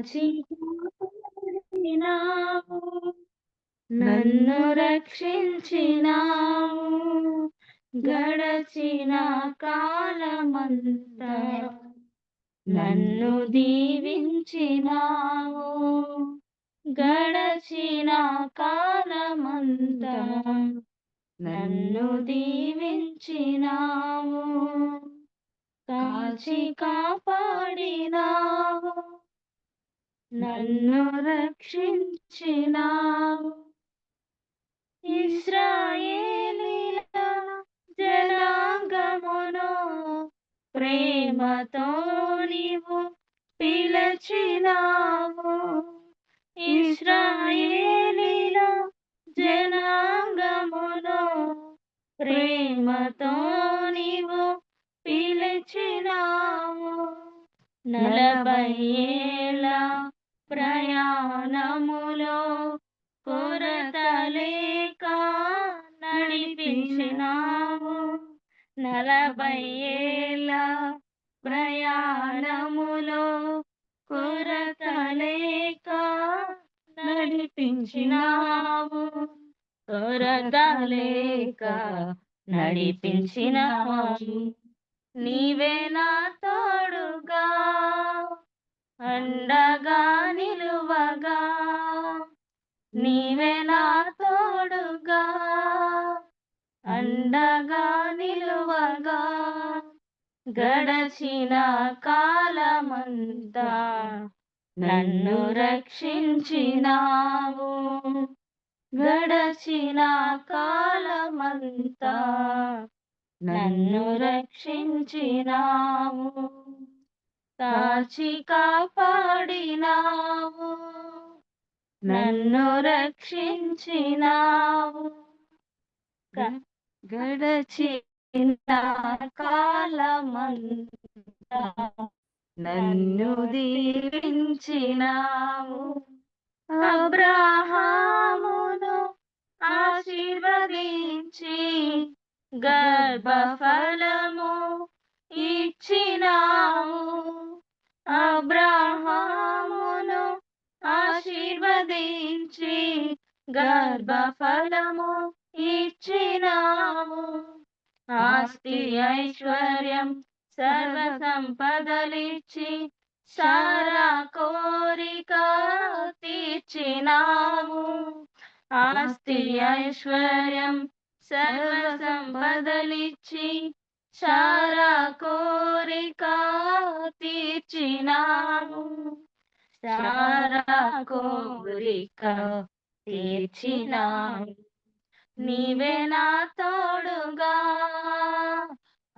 కాచి కాపాడినావు, నన్ను రక్షించినావు. గడచిన కాలమంతా నన్ను దీవించినావు. గడచిన కాలమంతా నన్ను దీవించినావు. కాచి కాపాడినావు, నన్ను రక్షించినావు. ఇశ్రాయేలీల జనాంగమును ప్రేమతో నీవు పిలచినావు. ఇశ్రాయేలీల జనాంగమును ప్రేమతో నీవు పిలిచినావు. 40 ఏళ్ళ ప్రయాణములో కొరత లేక నడిపించినావు. 40 ఏళ్ళ ప్రయాణములో కొరత లేక నడిపించినావు. కొరత లేక నడిపించినావు. నీవే నా తోడుగా అండగా నిలువగా, నీవే నా తోడుగా అండగా నిలువగా. గడచిన కాలమంతా నన్ను రక్షించినావు. గడచిన కాలమంతా నన్ను రక్షించినావు. కాచి కాపాడినావు, నన్ను రక్షించినావు. గడచిన కాలమంతా నన్ను దీవించినావు. అబ్రహామును ఆశీర్వదించి గర్భఫలము ఇచ్చినావు. అబ్రహామును ఆశీర్వదించి గర్భఫలము ఇచ్చినావు. ఆస్తి ఐశ్వర్యం సర్వ సంపదలిచ్చి సారా కోరిక తీర్చినావు. ఆస్తి ఐశ్వర్యం సర్వ సంపదలిచ్చి సారా కోరిక తీర్చినావు. సారా కోరిక తీర్చినావు. నీవే నా తోడుగా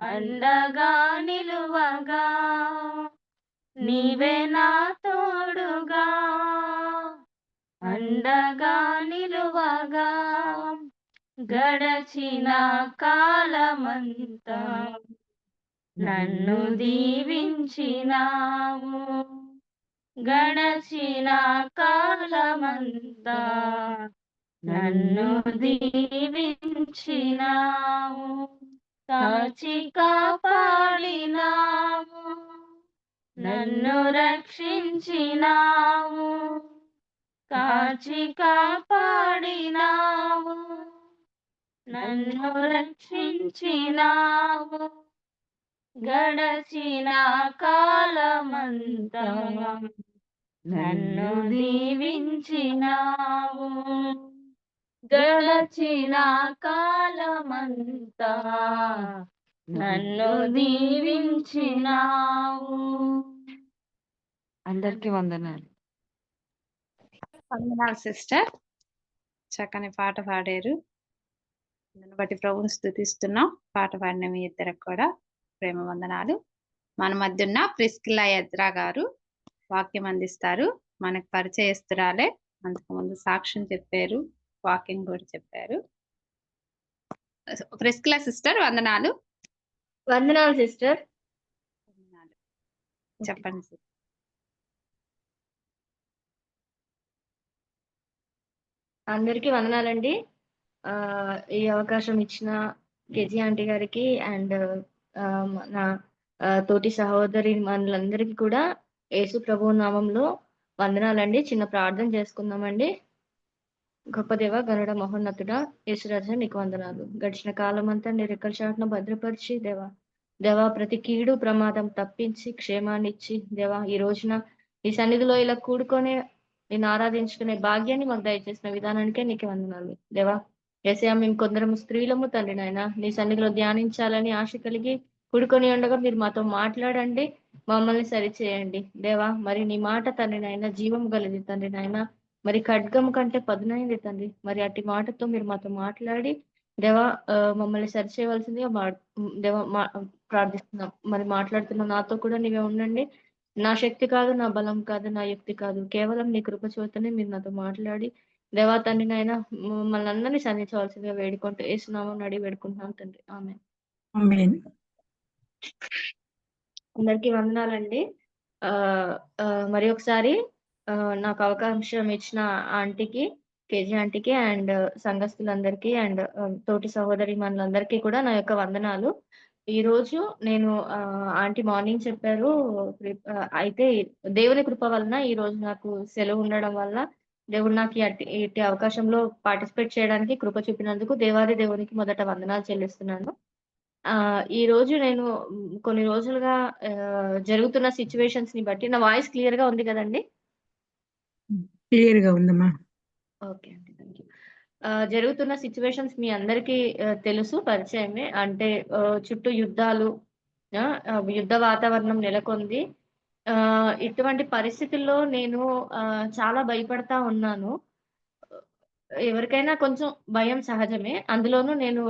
అండగా నిలువగా, నీవే నా తోడుగా అండగా నిలువగా. గడచిన కాలమంతా నన్ను దీవించినావు. గడచిన కాలమంతా నన్ను దీవించినావు. కాచి కాపాడినావు, నన్ను రక్షించినావు. కాచి కాపాడినావు, నన్ను రక్షించినావు. గడచిన కాలమంతా నన్ను దీవించినావు. గడచిన కాలమంతా నన్ను దీవించినావు. అందరికీ వందనాలు. వందనాలు సిస్టర్, చక్కని పాట పాడారు. దాన్ని బట్టి ప్రభుని స్తుతిస్తున్నాం. పాట పాడిన మీ ఇద్దరికి కూడా ప్రేమ వందనాలు. మన మధ్య ఉన్న ప్రిస్కిల్లా ఎజ్రా గారు వాక్యం అందిస్తారు. మనకు పరిచయస్తురాలే, అంతకుముందు సాక్ష్యం చెప్పారు, వాక్యం కూడా చెప్పారు. ప్రిస్కిల్లా సిస్టర్ వందనాలు. వందనాలు సిస్టర్. చెప్పండి సిస్టర్. అందరికీ వందనాలండి. ఈ అవకాశం ఇచ్చిన కేజీ ఆంటీ గారికి అండ్ నా తోటి సహోదరి మనందరికీ కూడా యేసు ప్రభు నామంలో వందనాలండి. చిన్న ప్రార్థన చేసుకుందామండి. గొప్ప దేవ, గరుడ మహోన్నతుడా, యేసురాజా నీకు వందనాలు. గడిచిన కాలమంతా నీ రెక్కల చాటున భద్రపరిచి దేవా ప్రతి కీడు ప్రమాదం తప్పించి క్షేమాన్నిచ్చి దేవా ఈ రోజున ఈ సన్నిధిలో ఇలా కూడుకొని నిన్ను ఆరాధించుకునే భాగ్యాన్ని మాకు దయచేసిన విధానానికే నీకు వందనాలు. దేవా యేసయ్య, మేము కొందరము స్త్రీలము తండ్రి నాయన నీ సన్నిధిలో ధ్యానించాలని ఆశ కలిగి కూడుకొని ఉండగా మీరు మాతో మాట్లాడండి, మమ్మల్ని సరిచేయండి. దేవా మరి నీ మాట తండ్రి నాయన జీవం గలది తండ్రి నాయన, మరి ఖడ్గం కంటే పదునైంది తండ్రి. మరి అట్టి మాటతో మీరు మాతో మాట్లాడి దేవా మమ్మల్ని సరిచేయవలసిందిగా దేవా ప్రార్థిస్తున్నాం. మరి మాట్లాడుతున్న నాతో కూడా నీవే ఉండండి. నా శక్తి కాదు, నా బలం కాదు, నా యుక్తి కాదు, కేవలం నీ కృప చేతనే మీరు నాతో మాట్లాడి దేవా తండ్రి నాయన మమ్మల్ని అందరినీ సంధించవలసిందిగా వేడుకుంటూ ఏసునామం అడిగి వేడుకుంటున్నాం తండ్రి. ఆమేన్. ఆమేన్. అందరికీ వందనాలండి. మరి ఒకసారి నాకు అవకాశం ఇచ్చిన ఆంటీకి, కేజీ ఆంటీకి అండ్ సంఘస్థులందరికీ అండ్ తోటి సహోదరీమణులందరికీ కూడా నా యొక్క వందనాలు. ఈరోజు నేను ఆంటీ మార్నింగ్ చెప్పారు. అయితే దేవుని కృప వలన ఈరోజు నాకు సెలవు ఉండడం వల్ల దేవుడు నాకు ఇట్టి అవకాశంలో పార్టిసిపేట్ చేయడానికి కృప చూపినందుకు దేవాది దేవునికి మొదట వందనాలు చెల్లిస్తున్నాను. ఈరోజు నేను కొన్ని రోజులుగా జరుగుతున్న సిట్యుయేషన్స్‌ని బట్టి నా వాయిస్ క్లియర్‌గా ఉంది గదండీ! క్లియర్‌గా ఉందమ్మా. ఓకే అండి. Thank you. జరుగుతున్న సిట్యుయేషన్స్ మీ అందరికీ తెలుసు, పరిచయమే. అంటే చుట్టూ యుద్ధాలు, యుద్ధ వాతావరణం నెలకొంది. ఇటువంటి పరిస్థితుల్లో నేను చాలా భయపడతా ఉన్నాను. ఎవరికైనా కొంచెం భయం సహజమే. అందులోనూ నేను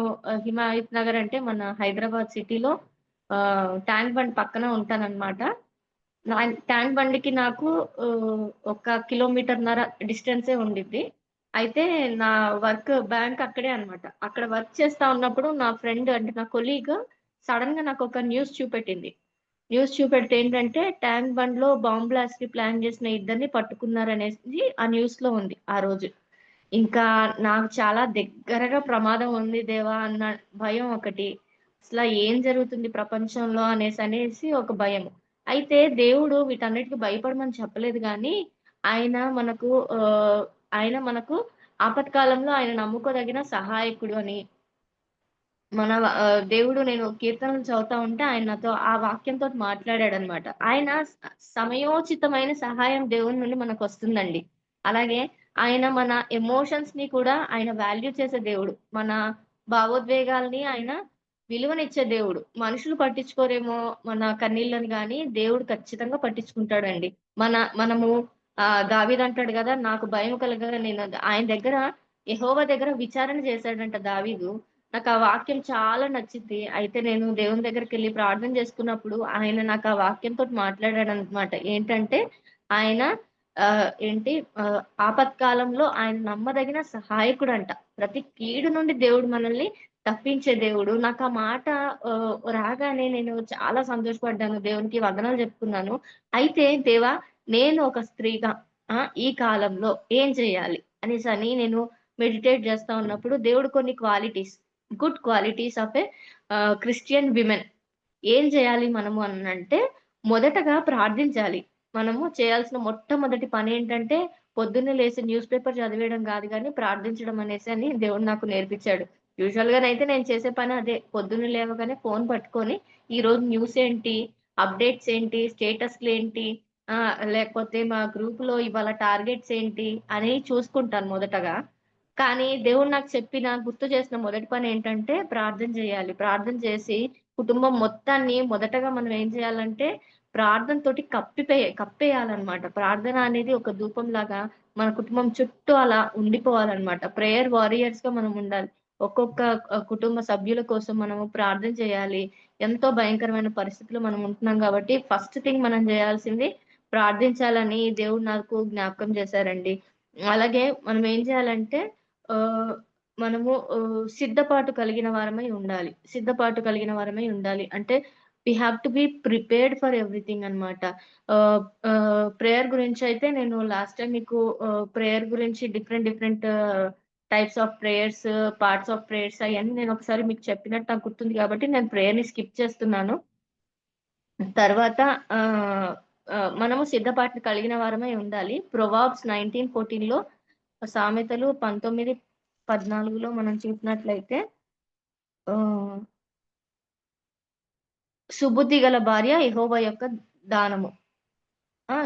హిమాయత్ నగర్ అంటే మన హైదరాబాద్ సిటీలో ట్యాంక్ బండ్ పక్కన ఉంటాననమాట. ట్యాంక్ బండ్‌కి నాకు ఒక కిలోమీటర్‌న్నర డిస్టెన్సే ఉండిద్ది. అయితే నా బ్యాంక్ అక్కడే అనమాట. అక్కడ వర్క్ చేస్తా ఉన్నప్పుడు నా ఫ్రెండ్ అంటే నా కొలీగ్ సడెన్‌గా నాకొక న్యూస్ చూపెట్టింది. న్యూస్ చూపెడితే ఏంటంటే ట్యాంక్ బండ్‌లో బాంబ్ బ్లాస్ట్‌కి ప్లాన్ చేసిన ఇద్దరిని పట్టుకున్నారనేసి ఆ న్యూస్‌లో ఉంది ఆ రోజు. ఇంకా నాకు చాలా దగ్గరగా ప్రమాదం ఉంది దేవా అన్న భయం ఒకటి. అసల ఏం జరుగుతుంది ప్రపంచంలో అనేసి ఒక భయము. అయితే దేవుడు వీటన్నిటికి భయపడమని చెప్పలేదు గానీ, ఆయన మనకు ఆయన మనకు ఆపత్కాలంలో ఆయన నమ్ముకోదగిన సహాయకుడు అని దేవుడు, నేను కీర్తనలు చదువుతా ఉంటే ఆయన నాతో ఆ వాక్యంతోటి మాట్లాడాడనమాట. ఆయన సమయోచితమైన సహాయం దేవుని నుండి మనకొస్తుందండి. అలాగే ఆయన మన ఎమోషన్స్‌ని కూడా ఆయన వాల్యూ చేసే దేవుడు. మన భావోద్వేగాల్ని ఆయన విలువనిచ్చే దేవుడు. మనుషులు పట్టించుకోరేమో మన కన్నీళ్ళని గానీ, దేవుడు ఖచ్చితంగా పట్టించుకుంటాడండి. మనము దావీదంటాడు గదా! నాకు భయం కలగగా నేను ఆయన దగ్గర యెహోవా దగ్గర విచారణ చేశాడంట దావీదు. నాకు ఆ వాక్యం చాలా నచ్చింది. అయితే నేను దేవుని దగ్గరికెళ్ళి ప్రార్థన చేసుకున్నప్పుడు ఆయన నాకు ఆ వాక్యంతోటి మాట్లాడాడనమాట. ఏంటంటే ఆయన ఆపత్కాలంలో ఆయన నమ్మదగిన సహాయకుడంట. ప్రతి కీడు నుండి దేవుడు మనల్ని తప్పించే దేవుడు. నాకు ఆ మాట రాగానే నేను చాలా సంతోషపడ్డాను. దేవునికి వందనాలు చెప్పుకున్నాను. అయితే దేవా, నేను ఒక స్త్రీగా ఈ కాలంలో ఏం చేయాలి అనేసని నేను మెడిటేట్ చేస్తా ఉన్నప్పుడు దేవుడు కొన్ని good qualities of Christian women ఏం చేయాలి మనము అనంటే, మొదటగా ప్రార్థించాలి. మనము చేయాల్సిన మొట్టమొదటి పనేంటంటే, పొద్దున్నే లేసి న్యూస్ పేపర్ చదివేయడం గాదు గానీ, ప్రార్థించడం అనేసని దేవుడు నాకు నేర్పించాడు. యూజువల్‌గానైతే నేను చేసే పని అదే. పొద్దున్నే లేవగానే ఫోన్ పట్టుకొని, ఈరోజు న్యూస్ ఏంటి, అప్డేట్స్ ఏంటి, స్టేటస్‌లేంటి, లేకపోతే మా గ్రూప్‌లో ఇవాళ టార్గెట్స్ ఏంటి అని చూసుకుంటాను మొదటగా. కానీ దేవుడు నాకు గుర్తు చేసిన మొదటి పనేంటంటే ప్రార్థన చేయాలి. ప్రార్థన చేసి కుటుంబం మొత్తాన్ని మొదటగా మనం ఏం చేయాలంటే ప్రార్థనతోటి కప్పేయాలన్నమాట. ప్రార్థన అనేది ఒక ధూపంలాగా మన కుటుంబం చుట్టూ అలా ఉండిపోవాలన్నమాట. ప్రేయర్ వారియర్స్‌గా మనం ఉండాలి. ఒక్కొక్క కుటుంబ సభ్యుల కోసం మనము ప్రార్థన చేయాలి. ఎంతో భయంకరమైన పరిస్థితిలో మనం ఉంటున్నాం కాబట్టి ఫస్ట్ థింగ్ మనం చేయాల్సింది ప్రార్థించాలని దేవుడు నాకు జ్ఞాపకం చేశారండి. అలాగే మనం ఏం చేయాలంటే ఆహ్, మనము సిద్ధపాటు కలిగిన వారమై ఉండాలి. సిద్ధపాటు కలిగిన వారమై ఉండాలి. అంటే we have to be prepared for everything అన్నమాట. ఆహ్, ప్రేయర్ గురించయితే నేను లాస్ట్ టైమ్ మీకు ప్రేయర్ గురించి different types of prayers, parts of prayers అయన్నీ నేను ఒకసారి మీకు చెప్పినట్టు నాకు గుర్తుంది కాబట్టి నేను ప్రేయర్‌ని స్కిప్ చేస్తున్నాను. తర్వాత ఆహ్, మనము సిద్ధపాటు కలిగిన వారమై ఉండాలి. ప్రొవర్బ్స్ 19:14లో, సామెతలు 19:14లో మనం చూసినట్లయితే ఆహ్, సుబుద్ధి గల భార్య యెహోవా యొక్క దానము.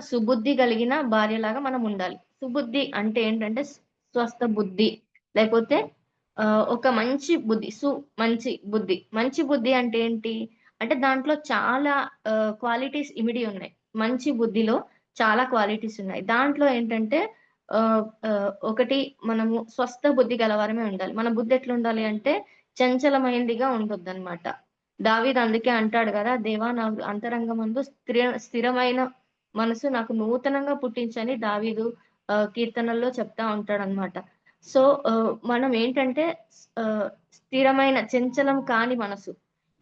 సుబుద్ధి కలిగిన భార్యలాగా మనం ఉండాలి. సుబుద్ధి అంటే ఏంటంటే స్వస్థ బుద్ధి. లేకపోతే ఒక మంచి బుద్ధి. మంచి బుద్ధి. మంచి బుద్ధి అంటే ఏంటి? అంటే దాంట్లో చాలా క్వాలిటీస్ ఇమిడి ఉన్నాయి. మంచి బుద్ధిలో చాలా క్వాలిటీస్ ఉన్నాయి. దాంట్లో ఏంటంటే ఒకటి, మనము స్వస్థ బుద్ధి గలవారమే ఉండాలి. మన బుద్ధి ఎట్లుండాలి అంటే చంచలమైనదిగా ఉండొద్దనమాట. దావీదు అందుకే అంటాడు గదా! దేవా నా అంతరంగమందు స్థిరమైన మనసు నాకు నూతనంగా పుట్టించని దావీదు కీర్తనల్లో చెప్తా ఉంటాడనమాట. సో, మనం ఏంటంటే స్థిరమైన చంచలం కాని మనసు.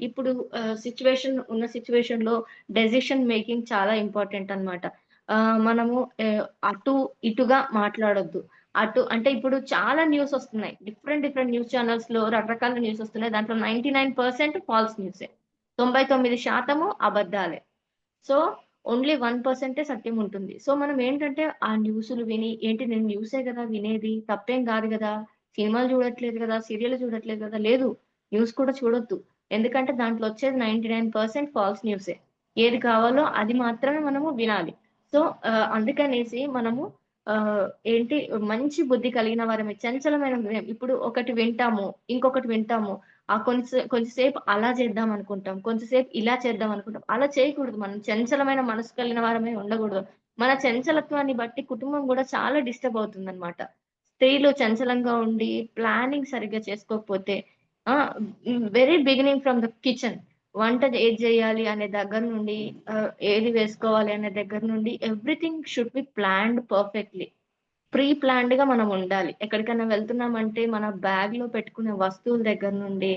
ఇప్పుడు సిట్యుయేషన్‌లో డెసిషన్ మేకింగ్ చాలా ఇంపార్టెంట్ అన్నమాట. మనము అటు ఇటుగా మాట్లాడొద్దు. అంటే ఇప్పుడు చాలా న్యూస్ ఒస్తున్నాయి. డిఫరెంట్ న్యూస్ ఛానెల్స్‌లో రకరకాల న్యూస్ ఒస్తున్నాయి. దాంట్లో 99% ఫాల్స్ న్యూసే. 99% అబద్దాలే. సో, ఓన్లీ 1% సత్యం ఉంటుంది. సో, మనం ఏంటంటే ఆ న్యూసులు విని, ఏంటి నేను న్యూసే గదా వినేది, తప్పేం గాదు గదా! సినిమాలు చూడట్లేదు గదా! సీరియల్‌లు చూడట్లేదు గదా! లేదు. న్యూస్ కూడా చూడొద్దు. ఎందుకంటే దాంట్లో వచ్చేది 99% ఫాల్స్ న్యూసే. ఏది కావాలో అది మాత్రమే మనము వినాలి. సో, అందుకనేసి మనము ఆహ్, ఏంటి మంచి బుద్ధి కలిగిన వారమే. చంచలమైన హృదయం. ఇప్పుడు ఒకటి వింటాము, ఇంకొకటి వింటాము. కొంచెంసేపు అలా చేద్దాం అనుకుంటాం. కొంచెంసేపు ఇలా చేద్దాం అనుకుంటాం. అలా చేయకూడదు. మనం చంచలమైన మనసు కలిగిన వారమే ఉండకూడదు. మన చంచలత్వాన్ని బట్టి కుటుంబం గూడా చాలా డిస్టర్బ్ అవుతుందనమాట. స్త్రీలు చంచలంగా ఉండి ప్లానింగ్ సరిగ్గా చేసుకోకపోతే ఆ! Very beginning from the kitchen, వంట ఏది జేయాలి అనే దగ్గర నుండి, ఏది వేసుకోవాలి అనే దగ్గర నుండి everything should be planned perfectly. Pre ప్లాన్డ్‌గా మనం ఉండాలి. ఎక్కడికైనా వెళ్తున్నామంటే మన బ్యాగ్‌లో పెట్టుకునే వస్తువుల దగ్గర నుండి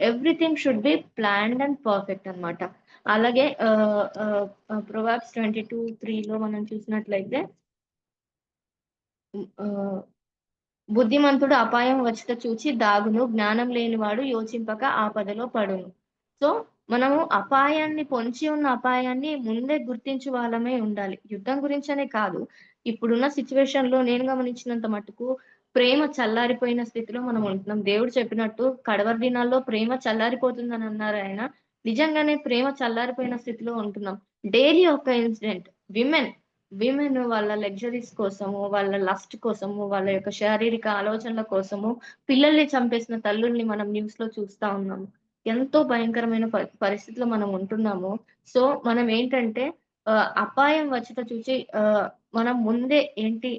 everything should be planned and perfect అన్నమాట. అలాగే ప్రొవర్బ్స్ 22:3లో మనం చూసినట్లయితే ఆహ్, బుద్ధిమంతుడు అపాయం వచ్చుట చూచి దాగును. జ్ఞానం లేనివాడు యోచింపక ఆపదలో పడును. సో, మనము పొంచి ఉన్న అపాయాన్ని ముందే గుర్తించు వాళ్ళమై ఉండాలి. యుద్ధం గురించనే కాదు. ఇప్పుడున్న సిట్యుయేషన్‌లో నేను గమనించినంత మట్టుకు ప్రేమ చల్లారిపోయిన స్థితిలో మనం ఉంటున్నాం. దేవుడు చెప్పినట్టు కడవరి దినాల్లో ప్రేమ చల్లారిపోతుందని అన్నారాయన. నిజంగానే ప్రేమ చల్లారిపోయిన స్థితిలో ఉంటున్నాం. డైలీ ఒక ఇన్సిడెంట్. విమెన్ విమెన్ వాళ్ళ లగ్జరీస్ కోసము, వాళ్ళ లస్ట్ కోసము, వాళ్ళ యొక్క శారీరక ఆలోచనల కోసము పిల్లల్ని చంపేసిన తల్లుల్ని మనం న్యూస్‌లో చూస్తా ఉన్నాము. ఎంతో భయంకరమైన పరిస్థితిలో మనం ఉంటున్నాము. సో, మనం ఏంటంటే అపాయం వచ్చుట చూచి మనం ముందే ఏంటి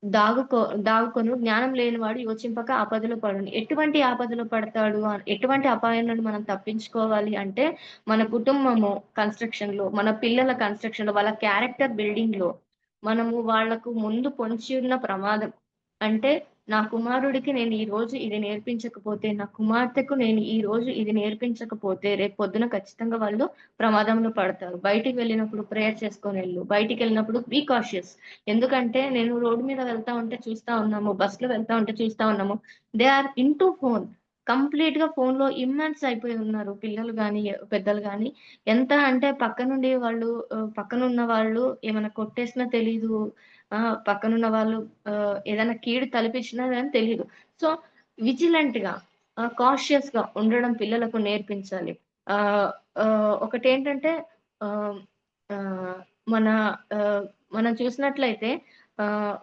దాగుకో దాగుకొను జ్ఞానం లేనివాడు యోచింపక ఆపదలో పడును. ఎటువంటి ఆపదలో పడతాడు? ఎటువంటి అపాయం నుండి మనం తప్పించుకోవాలి అంటే, మన కుటుంబము కన్‌స్ట్రక్షన్‌లో, మన పిల్లల కన్‌స్ట్రక్షన్‌లో, వాళ్ళ క్యారెక్టర్ బిల్డింగ్‌లో మనము వాళ్ళకు ముందు పొంచి ఉన్న ప్రమాదం. అంటే నా కుమారుడికి నేను ఈరోజు ఇది నేర్పించకపోతే, నా కుమార్తెకు నేను ఈరోజు ఇది నేర్పించకపోతే, రేపు పొద్దున ఖచ్చితంగా వాళ్ళు ప్రమాదంలో పడతారు. బయటికి వెళ్ళినప్పుడు ప్రేయర్ చేసుకొనెళ్ళు. బయటికెళ్ళినప్పుడు బీ కాషియస్. ఎందుకంటే నేను రోడ్డు మీద వెళ్తా ఉంటే చూస్తా ఉన్నాము. బస్‌లో వెళ్తా ఉంటే చూస్తా ఉన్నాము. They are into phone. కంప్లీట్‌గా ఫోన్‌లో ఇమ్మెర్స్ అయిపోయి ఉన్నారు. పిల్లలు గాని, పెద్దలు గాని. ఎంత అంటే పక్కనున్న వాళ్ళు ఏమైనా కొట్టేసినా తెలీదు. పక్కనున్న వాళ్ళు ఏదైనా కీడు తలపించినా గాని తెలీదు. సో, విజిలెంట్‌గా కాషియస్‌గా ఉండడం పిల్లలకు నేర్పించాలి. ఆహ్, ఒకటేంటంటే ఆహ్, ఆహ్, మన ఆహ్, మనం చూసినట్లయితే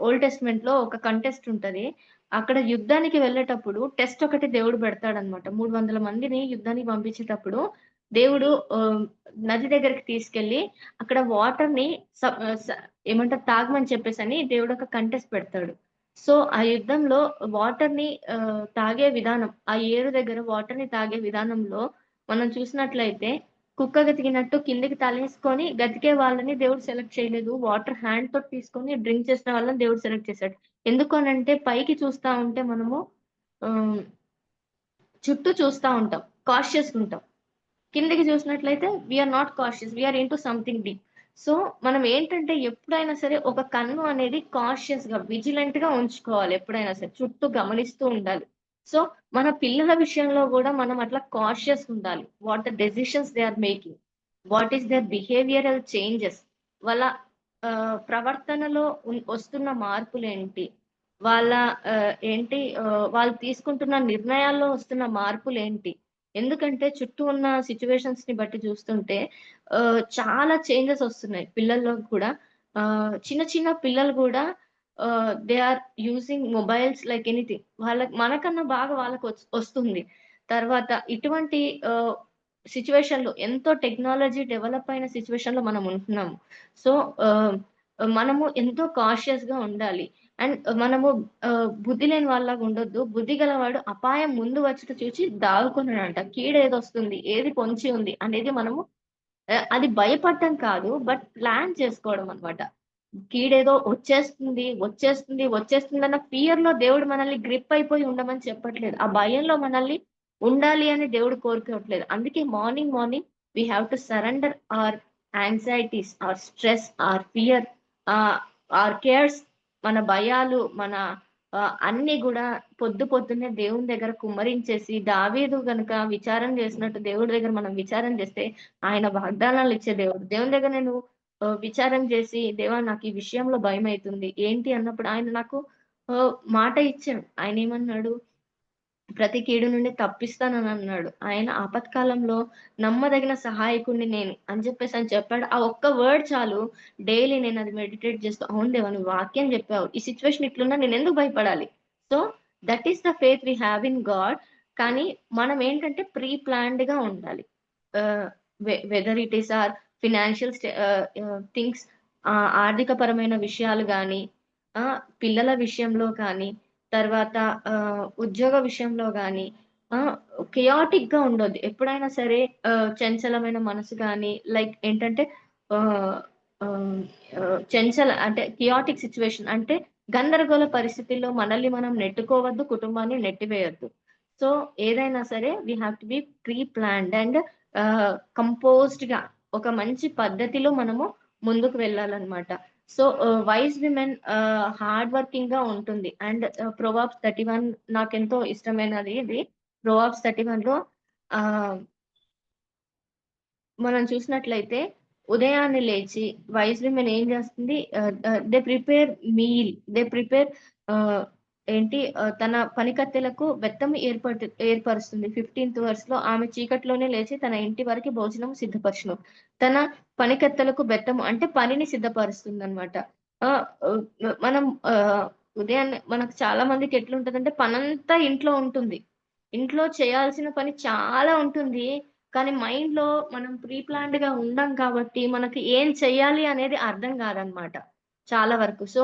ఓల్డ్ టెస్ట్‌మెంట్‌లో ఒక కంటెస్ట్ ఉంటది. అక్కడ యుద్ధానికి వెళ్ళేటప్పుడు టెస్ట్ ఒకటి దేవుడు పెడతాడన్నమాట. 300 మందిని యుద్ధానికి పంపించేటప్పుడు దేవుడు నది దగ్గరికి తీసుకెళ్ళి అక్కడ వాటర్‌ని స స ఏమంటారు తాగమని చెప్పేసని దేవుడు ఒక కంటెస్ట్ పెడతాడు. సో, ఆ యుద్ధంలో వాటర్‌ని తాగే విధానం, ఆ ఏరు దగ్గర వాటర్‌ని తాగే విధానంలో మనం చూసినట్లయితే కుక్క గతికినట్టు కిందకి తలేసుకొని గతికే వాళ్ళని దేవుడు సెలెక్ట్ చేయలేదు. వాటర్ హ్యాండ్‌తోటి తీసుకొని డ్రింక్ చేసిన వాళ్ళని దేవుడు సెలెక్ట్ చేసాడు. ఎందుకు అనంటే పైకి చూస్తా ఉంటే మనము ఆహ్, చుట్టూ చూస్తా ఉంటాం. కాషియస్‌గా ఉంటాం. కిందకి చూసినట్లయితే we are not cautious. We are into something deep. So, మనం ఏంటంటే ఎప్పుడైనా సరే ఒక కన్ను అనేది కాషియస్‌గా, విజిలెంట్‌గా ఉంచుకోవాలి ఎప్పుడైనా సరే. చుట్టూ గమనిస్తూ ఉండాలి. సో, మన పిల్లల విషయంలో గూడా మనం అట్లా కాషియస్‌గా ఉండాలి. What the decisions they are making. What is their behavioural changes, వాళ్ళ ప్రవర్తనలో వస్తున్న మార్పులేంటి, వాళ్ళ వాళ్ళు తీసుకుంటున్న నిర్ణయాల్లో వస్తున్న మార్పులేంటి. ఎందుకంటే చుట్టూ ఉన్న సిట్యుయేషన్స్ ని బట్టి చూస్తుంటే చాలా చేంజెస్ వస్తున్నాయి పిల్లల్లో కూడా. చిన్న చిన్న పిల్లలు కూడా they are using mobiles like anything. మనకన్నా బాగా వాళ్ళకి వస్తుంది. తర్వాత ఇటువంటి ఆహ్, సిట్యుయేషన్‌లో ఎంతో టెక్నాలజీ డెవలప్ అయిన సిట్యుయేషన్‌లో మనం ఉంటున్నాము. సో, ఆహ్, మనము ఎంతో కాషియస్‌గా ఉండాలి. అండ్ మనము బుద్ధి లేని వాళ్ళలాగా ఉండొద్దు. బుద్ధి గలవాడు అపాయం ముందు వచ్చుట చూచి దాగుకొనుడంట. కీడేదొస్తుంది, ఏది పొంచి ఉంది అనేది మనము అది భయపడటం కాదు. బట్ ప్లాన్ చేసుకోవడం అన్నమాట. కీడేదో వచ్చేస్తుందన్న ఫియర్‌లో దేవుడు మనల్ని గ్రిప్ అయిపోయి ఉండమని చెప్పట్లేదు. ఆ భయంలో మనల్ని ఉండాలి అని దేవుడు కోరుకోవట్లేదు. అందుకే morning, morning we have to surrender our anxieties, our stress, our fear, ah, our cares, మన భయాలు, మన అన్నీ గూడా పొద్దున్నే దేవుని దగ్గర కుమ్మరించేసి, దావీదు గనుక విచారం చేసినట్టు దేవుడి దగ్గర మనం విచారం చేస్తే, ఆయన వాగ్దానాలిచ్చే దేవుడు. దేవుని దగ్గర నేను విచారం చేసి, "దేవా నాకు ఈ విషయంలో భయమైతుంది." ఏంటి అన్నప్పుడు ఆయన నాకు మాట ఇచ్చాడు. ఆయనేమన్నాడు, "ప్రతి కీడు నుండి తప్పిస్తాననన్నాడు." ఆయన ఆపత్కాలంలో నమ్మదగిన సహాయకుడిని నేను అని చెప్పాడు. ఆ ఒక్క వర్డ్ చాలు. డైలీ నేనది మెడిటేట్ చేస్తూ, అవును దేవా! నువ్వు వాక్యం చెప్పావు. ఈ సిట్యుయేషన్ ఇట్లున్నా నేనెందుకు భయపడాలి? So, that is the faith we have in God. కానీ మనం ఏంటంటే ప్రీ ప్లాన్డ్‌గా ఉండాలి. Ah, whether it is or financial things, ఆర్థికపరమైన విషయాలు గాని, పిల్లల విషయంలో కానీ, తర్వాత ఉద్యోగ విషయంలో గాని, ఆహ్, కెయాటిక్‌గా ఉండొద్దు. ఎప్పుడైనా సరే చంచలమైన మనసు గాని, లైక్ ఏంటంటే ఆహ్, ఆహ్, చంచల అంటే కెయాటిక్ సిట్యుయేషన్ అంటే గందరగోళ పరిస్థితుల్లో మనల్ని మనం నెట్టుకోవద్దు, కుటుంబాన్ని నెట్టివేయొద్దు. సో, ఏదైనా సరే we have to be pre planned and కంపోజ్డ్‌గా ఒక మంచి పద్ధతిలో మనము ముందుకు వెళ్ళాలన్నమాట. సో, వైస్ విమెన్ హార్డ్ వర్కింగ్‌గా ఉంటుంది. అండ్ ప్రొవర్బ్స్ 31 నాకెంతో ఇష్టమైనది ఇది. ప్రొవర్బ్స్ 31లో ఆహ్, మనం చూసినట్లయితే ఉదయాన్నే లేచి వైస్ విమెన్ ఏం చేస్తుంది, దే ప్రిపేర్ మీల్. ఆహ్, తన పనికత్తెలకు బెత్తం ఏర్పరుస్తుంది. 15థ్ వర్స్‌లో ఆమె చీకటిలోనే లేచి తన ఇంటి వారికి భోజనం సిద్ధపరచును. తన పనికత్తెలకు బెత్తము అంటే పనిని సిద్ధపరుస్తుందనమాట. ఆహ్, ఆహ్, మనం ఉదయాన్నే మనకు చాలా మందికి ఎట్లుంటదంటే పనంతా ఇంట్లో ఉంటుంది. ఇంట్లో చేయాల్సిన పని చాలా ఉంటుంది. కానీ మైండ్‌లో మనం ప్రీ ప్లాన్డ్‌గా ఉండం కాబట్టి, మనకి ఏం చెయ్యాలి అనేది అర్థం కాదనమాట చాలా వరకు. సో,